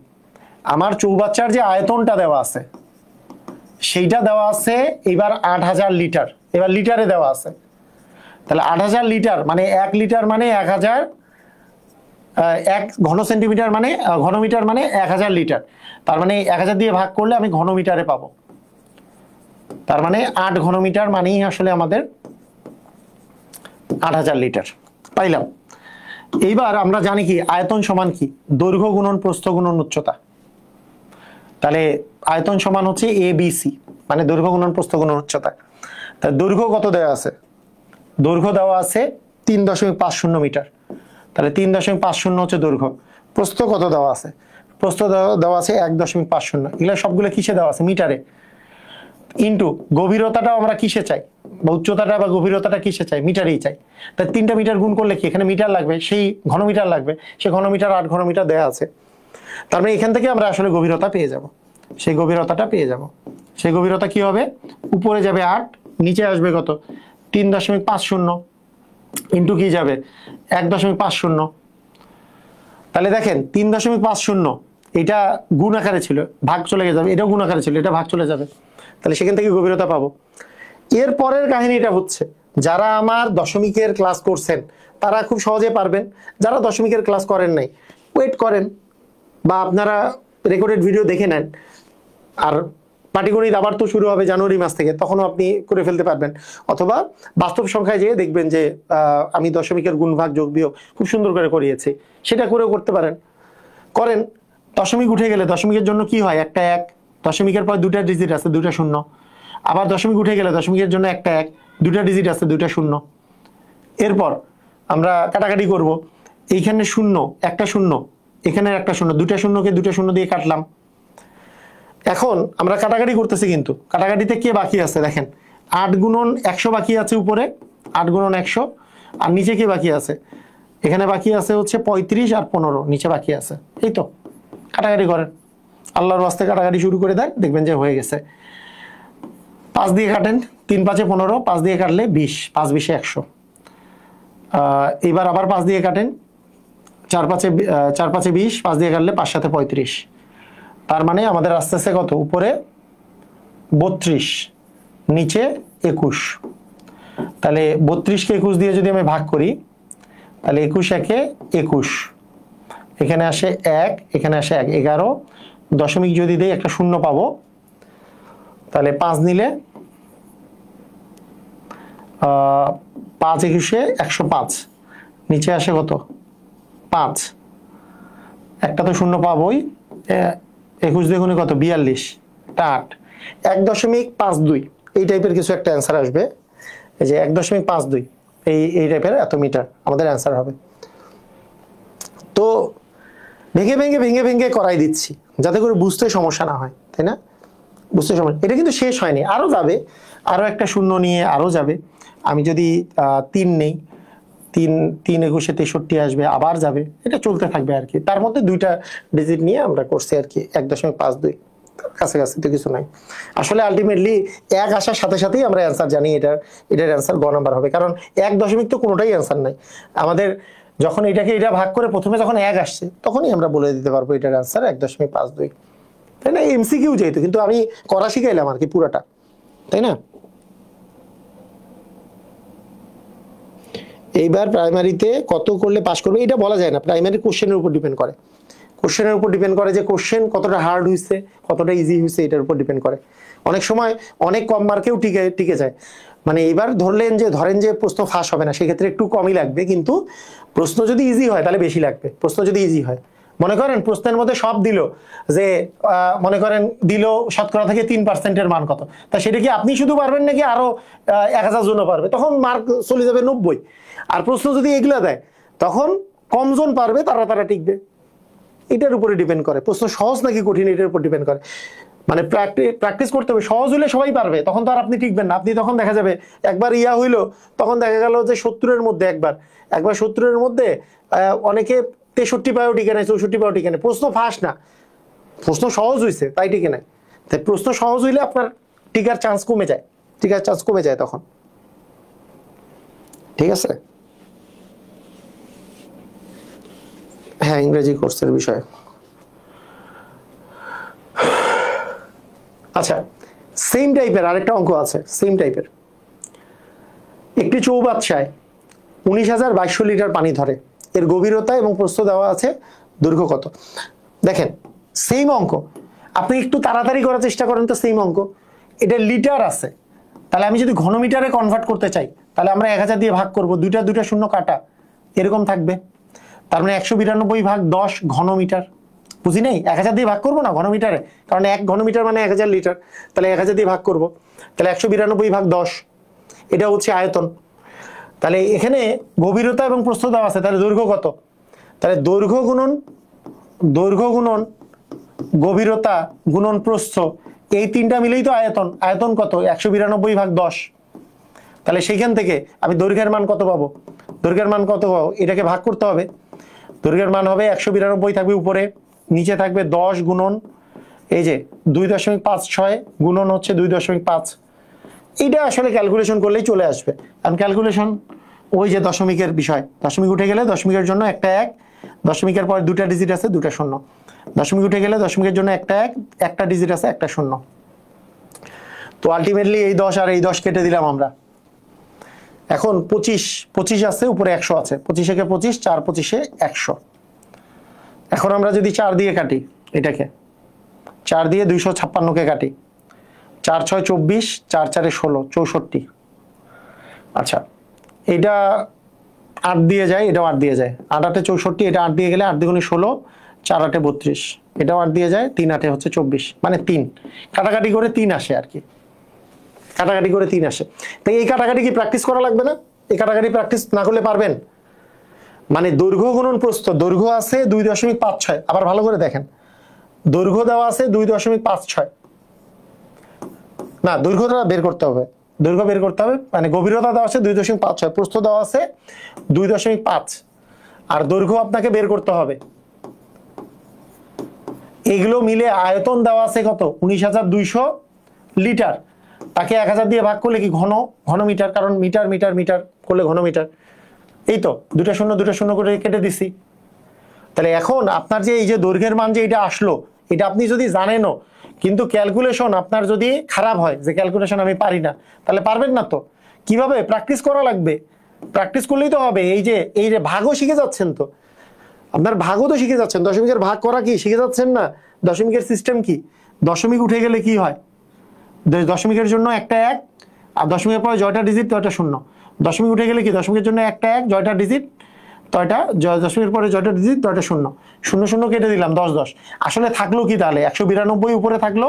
আমার চৌবাচ্চার যে আয়তনটা দেওয়া আছে সেইটা দেওয়া আছে এবার 8000 লিটার, এবার লিটারে দেওয়া আছে। তাহলে 8000 লিটার মানে 1 লিটার মানে 1000, 1 ঘন সেন্টিমিটার মানে ঘনমিটার মানে 1000 লিটার। তার মানে 1000 দিয়ে ভাগ করলে আমি ঘনমিটারে পাবো। তার মানে 8 ঘনমিটার মানেই আসলে আমাদের 8000 লিটার পাইলাম। এইবার আমরা জানি কি আয়তন সমান কি? দৈর্ঘ্য গুণন প্রস্থ গুণন উচ্চতা। তাহলে আয়তন সমান হচ্ছে ABC, মানে দৈর্ঘ্য গুণন প্রস্থ গুণন উচ্চতা। তার দৈর্ঘ্য কত দেওয়া আছে? দৈর্ঘ্য দেওয়া আছে 3.50 মিটার, তাহলে 3.50 হচ্ছে দৈর্ঘ্য। প্রস্থ কত দেওয়া আছে? প্রস্থ দেওয়া আছে 1.50। এগুলো সবগুলো কিসে দেওয়া আছে? মিটারে। ইন্টু গভীরতাটাও আমরা কিসে চাই, বা উচ্চতাটা বা গভীরতাটা কিসে চাই? মিটারেই চাই। তাই 3টা মিটার গুণ করলে কি এখানে মিটার লাগবে, সেই ঘনমিটার লাগবে, সেই ঘনমিটার 8 ঘনমিটার দেওয়া আছে। তার মানে এখান থেকে আমরা আসলে গভীরতা পেয়ে যাব, সেই গভীরতাটা পেয়ে যাব। সেই গভীরতা কি হবে? উপরে যাবে 8, নিচে আসবে কত? 3.50 ইন্টু কি যাবে? 1.50। তাহলে দেখেন 3.50 এটা গুণ আকারে ছিল, ভাগ চলে যাবে, এটাও গুণ আকারে ছিল, এটা ভাগ চলে যাবে। তাহলে সেখান থেকে গভীরতা পাবো। এর পরের কাহিনীটা হচ্ছে, যারা আমার দশমিকের ক্লাস করছেন তারা খুব সহজে পারবেন। যারা দশমিকের ক্লাস করেন নাই, ওয়েট করেন বা আপনারা রেকর্ডেড ভিডিও দেখে নেন। আর পাটিগণিত আবার তো শুরু হবে জানুয়ারি মাস থেকে, তখনও আপনি করে ফেলতে পারবেন। অথবা বাস্তব সংখ্যায় যেয়ে দেখবেন যে আমি দশমিকের গুণ ভাগ যোগ বিয়োগ খুব সুন্দর করে করিয়েছি, সেটা করেও করতে পারেন। করেন, দশমিক উঠে গেলে দশমিকের জন্য কি হয়? একটা 1, দশমিকের পর 2টা ডিজিট আছে, 2টা শূন্য। আবার দশমিক উঠে গেলে দশমিকের জন্য একটা 1, 2টা ডিজিট আছে, 2টা শূন্য। এরপর আমরা কাটাকাটি করব, এইখানে শূন্য, একটা শূন্য, এখানে একটা শূন্য, 2টা শূন্যকে 2টা শূন্য দিয়ে কাটলাম। এখন আমরা কাটাকাটি করতেছি, কিন্তু কাটাকাটিতে কে বাকি আছে? দেখেন 8 গুণন 100 বাকি আছে উপরে, 8 গুণন 100। আর নিচে কে বাকি আছে? এখানে বাকি আছে হচ্ছে 35 আর 15, নিচে বাকি আছে। এই তো কাটাকাটি করেন, আল্লাহর ওয়াস্তে কাটাকাটি শুরু করে দেন, দেখবেন যে হয়ে গেছে। 5 দিয়ে কাটেন, 3 5 15, 5 দিয়ে কাটলে 20, 5 20 100। এবার আবার 5 দিয়ে কাটেন, 4 5 20, 5 দিয়ে কাটলে 5 7 35। তার মানে আমাদের আস্তে আস্তে কত, উপরে 32, নিচে 21। তাহলে 32কে 21 দিয়ে যদি আমি ভাগ করি, তাহলে 21 একে 21, এখানে আসে 1, এখানে আসে 1, 11 দশমিক যদি দেই একটা শূন্য পাবো। তাহলে 5 নিলে 5 21 105, নিচে আসে কত 5, একটা তো শূন্য পাবোই, 21 দ্বিগুণে কত 42, 8, 1.52 এই টাইপের কিছু একটা অ্যান্সার আসবে। এই যে 1.52 এই টাইপের এত মিটার আমাদের অ্যান্সার হবে। তো ভেঙে ভেঙে ভেঙে ভেঙে করাই দিচ্ছি যাতে করে বুঝতে সমস্যা না হয়, তাই না? বুঝতে সমস্যা, এটা কিন্তু শেষ হয়নি, আরো যাবে, আরো একটা শূন্য নিয়ে আরো যাবে। আমি যদি 3 নেই, 3 21 63 আসবে, আবার যাবে, এটা চলতে থাকবে আর কি। তার মধ্যে 2টা ডিজিট নিয়ে আমরা করছি আর কি, 1.52, কাছাকাছি তো কিছু নাই। আসলে আলটিমেটলি 1 আসার সাথে সাথেই আমরা অ্যান্সার জানি, এটার অ্যান্সার গ নাম্বার হবে, কারণ 1 দশমিক তো কোনোটাই অ্যান্সার নাই আমাদের। যখন এটাকে এটা ভাগ করে প্রথমে যখন 1 আসছে তখনই আমরা বলে দিতে পারবো এটার অ্যান্সার 1.52, তাই না? এমসিকিউ যেহেতু, কিন্তু আমি করা শিখাইলাম আর কি পুরাটা, তাই না? এইবার প্রাইমারিতে কত করলে পাস করবে এটা বলা যায় না, প্রাইমারি কোশ্চেনের উপর ডিপেন্ড করে, কোশ্চেনের উপর ডিপেন্ড করে যে কোশ্চেন কতটা হার্ড হয়েছে কতটা ইজি হয়েছে, এটার উপর ডিপেন্ড করে। অনেক সময় অনেক কম মার্কেও টিকে যায়। মানে এবার ধরেন যে প্রশ্ন ফাঁস হবে না, সেক্ষেত্রে একটু কমই লাগবে, কিন্তু প্রশ্ন যদি ইজি হয় তাহলে বেশি লাগবে। প্রশ্ন যদি ইজি হয়, মনে করেন প্রশ্নের মধ্যে সব দিল যে মনে করেন দিল শতকরা থেকে 3%-এর মান কত, তা সেটা কি আপনি শুধু পারবেন নাকি আরো 1000 জন পারবে? তখন মার্ক চলে যাবে 90। আর প্রশ্ন যদি এগুলা দেয় তখন কম জন পারবে, তারা টিকবে। এটার উপরে ডিপেন্ড করে প্রশ্ন সহজ নাকি কঠিন, এটার উপর ডিপেন্ড করে। মানে প্র্যাকটিস করতে হবে, সহজ হলে সবাই পারবে, তখন তো আর আপনি টিকবেন না। আপনি তখন দেখা যাবে একবার হইলো, তখন দেখা গেল যে 70-এর মধ্যে একবার 70-এর মধ্যে অনেকে 63 পায়ও টিকে নাই, 64 পায়ও টিকে নাই। প্রশ্ন ফাঁস না, প্রশ্ন সহজ হয়েছে তাই টিকে নাই। তাই প্রশ্ন সহজ হইলে আপনার টিকার চান্স কমে যায়, তখন। ঠিক আছে? হ্যাঁ, ইংরেজি কোর্সের বিষয়। আচ্ছা, সেম টাইপের আরেকটা অঙ্ক আছে, সেম টাইপের। একটি চৌবাচ্চায় 19,200 লিটার পানি ধরে, এর গভীরতা এবং প্রস্থ দেওয়া আছে, দৈর্ঘ্য কত? দেখেন সেম অঙ্ক, আপনি একটু তাড়াতাড়ি করার চেষ্টা করেন তো। সেম অঙ্ক, এটা লিটার আছে, তাহলে আমি যদি ঘনমিটারে কনভার্ট করতে চাই তাহলে আমরা 1000 দিয়ে ভাগ করব, দুইটা শূন্য কাটা এরকম থাকবে। তার মানে 192 ভাগ 10 ঘনমিটার। বুঝি নাই? 1000 দিয়ে ভাগ করবো না ঘনমিটারে, কারণ 1 ঘনমিটার মানে 1000 লিটার। তাহলে 1000 দিয়ে ভাগ করব, তাহলে 192 ভাগ 10, এটা হচ্ছে আয়তন। তাহলে এখানে গভীরতা এবং প্রস্থ দেওয়া আছে, তাহলে দৈর্ঘ্য কত? তাহলে দৈর্ঘ্য গুণন গভীরতা গুণন প্রস্থ, এই 3টা মিলেই তো আয়তন। আয়তন কত? 192 ভাগ 10। তাহলে সেইখান থেকে আমি দৈর্ঘ্যের মান কত পাবো? এটাকে ভাগ করতে হবে। দৈর্ঘ্যের মান হবে 192 থাকবে উপরে, নিচে থাকবে 10 গুণন এই যে 2.56 গুণন হচ্ছে 2.5। এইটা আসলে ক্যালকুলেশন করলেই চলে আসবে, কারণ ক্যালকুলেশন ওই যে দশমিকের বিষয়, দশমিক উঠে গেলে দশমিকের জন্য একটা 1, দশমিকের পর 2টা ডিজিট আছে 2টা শূন্য, দশমিক উঠে গেলে দশমিকের জন্য একটা 1, একটা ডিজিট আছে একটা শূন্য। তো আলটিমেটলি এই 10 আর এই 10 কেটে দিলাম আমরা। এখন 25 আছে, উপরে 100 আছে, 25 একে 25, 4 25-এ 100। এখন আমরা যদি 4 দিয়ে কাটি, এটাকে 4 দিয়ে 256-কে কাটি, 4 6 24, 4 4 16, 64। আচ্ছা, এটা 8 দিয়ে যায়, এটাও 8 দিয়ে যায়, 8 8 64, এটা 8 দিয়ে গেলে 8 দ্বিগুণে 16, 4 8 32, এটাও 8 দিয়ে যায়, 3 8 হচ্ছে 24, মানে 3 কাটাকাটি করে 3 আসে আর কি, কাটাকাটি করে 3 আসে। তাই এই কাটাকাটি কি প্র্যাকটিস করা লাগবে না? এই কাটাকাটি প্র্যাকটিস না করলে পারবেন? মানে দৈর্ঘ্য গুণন প্রস্থ, দৈর্ঘ্য আছে 2.56, আবার ভালো করে দেখেন, দৈর্ঘ্য দেওয়া আছে 2.56, না দৈর্ঘ্যটা বের করতে হবে, দৈর্ঘ্য বের করতে হবে, মানে গভীরতা দেওয়া আছে 2.56, প্রস্থ দেওয়া আছে 2.5, আর দৈর্ঘ্য আপনাকে বের করতে হবে। এগুলো মিলে আয়তন দেওয়া আছে কত? 19,200 লিটার। তাকে 1000 দিয়ে ভাগ করলে কি ঘনমিটার, কারণ মিটার মিটার মিটার করলে ঘনমিটার। এই তো 2টা শূন্য করে কেটে দিছি। তাহলে এখন আপনার যে এই যে দৈর্ঘ্যের মান যে এটা আসলো, এটা আপনি যদি জানেনও, কিন্তু ক্যালকুলেশন আপনার যদি খারাপ হয় যে ক্যালকুলেশন আমি পারি না, তাহলে পারবেন না। তো কিভাবে? প্র্যাকটিস করা লাগবে, প্র্যাকটিস করলেই তো হবে। এই যে ভাগও শিখে যাচ্ছেন, তো আপনার ভাগও তো শিখে যাচ্ছেন, দশমিকের ভাগ করা কি শিখে যাচ্ছেন না? দশমিকের সিস্টেম কি? দশমিক উঠে গেলে কি হয়? দশমিকের জন্য একটা এক, আর দশমিকের পরে জয়টা ডিজিট তয়টা শূন্য। দশমিক উঠে গেলে কি? দশমিকের জন্য একটা এক, জয়টা ডিজিট তয়টা, দশমিকের পরে জয়টা ডিজিট তয়টা শূন্য, শূন্য শূন্য কেটে দিলাম, 10 10। আসলে থাকলো কি তাহলে? 192 উপরে থাকলো,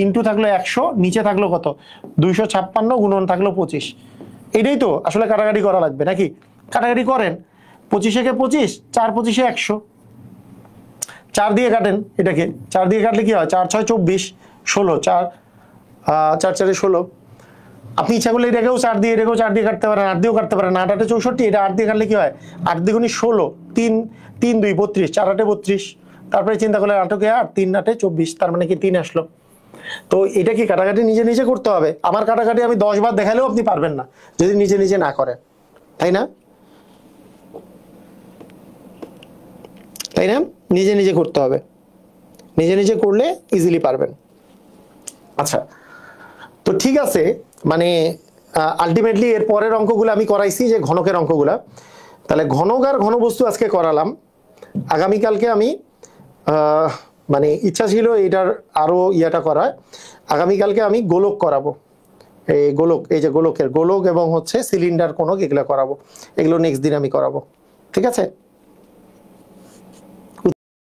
ইন্টু থাকলো 100, নিচে থাকলো কত? 256, গুণন থাকলো 25। এটাই তো আসলে কাটাকাটি করা লাগবে নাকি? কাটাকাটি করেন। 25 একে 25, 4 25 100, 4 দিয়ে কাটেন এটাকে। 4 দিয়ে কাটলে কি হয়? 4 6 24, 16, 4 4 4 16। আপনি ইচ্ছা করলে এটাকেও 4 দিয়ে, এটাকেও 4 দিয়ে কাটতে পারেন, 8 দিয়েও কাটতে পারেন। 8 8 64, এটা 8 দিয়ে কাটলে কি হয়? 8 দ্বিগুণী 16, 3 3 2 32, 4 8 32। তারপরে চিন্তা করলে 8 কে 8, 3 8 24, তার মানে কি 3 আসলো। তো এটা কি কাটাকাটি নিজে নিজে করতে হবে? আমার কাটাকাটি আমি 10 বার দেখালেও আপনি পারবেন না যদি নিজে নিজে না করেন, তাই না? তাই না? নিজে নিজে করতে হবে, নিজে নিজে করলে ইজিলি পারবেন। আচ্ছা, তো ঠিক আছে, মানে আলটিমেটলি এর পরের অঙ্কগুলো আমি করাইছি, যে ঘনকের অঙ্কগুলা। তাহলে ঘনক আর ঘনবস্তু আজকে করালাম। আগামীকালকে আমি মানে ইচ্ছা ছিল এটার আরো ইয়েটা করার, আগামীকালকে আমি গোলক করাবো। এই গোলক, এই যে গোলকের গোলক এবং হচ্ছে সিলিন্ডার কোণক, এগুলো করাবো। এগুলো নেক্সট দিন আমি করাবো, ঠিক আছে?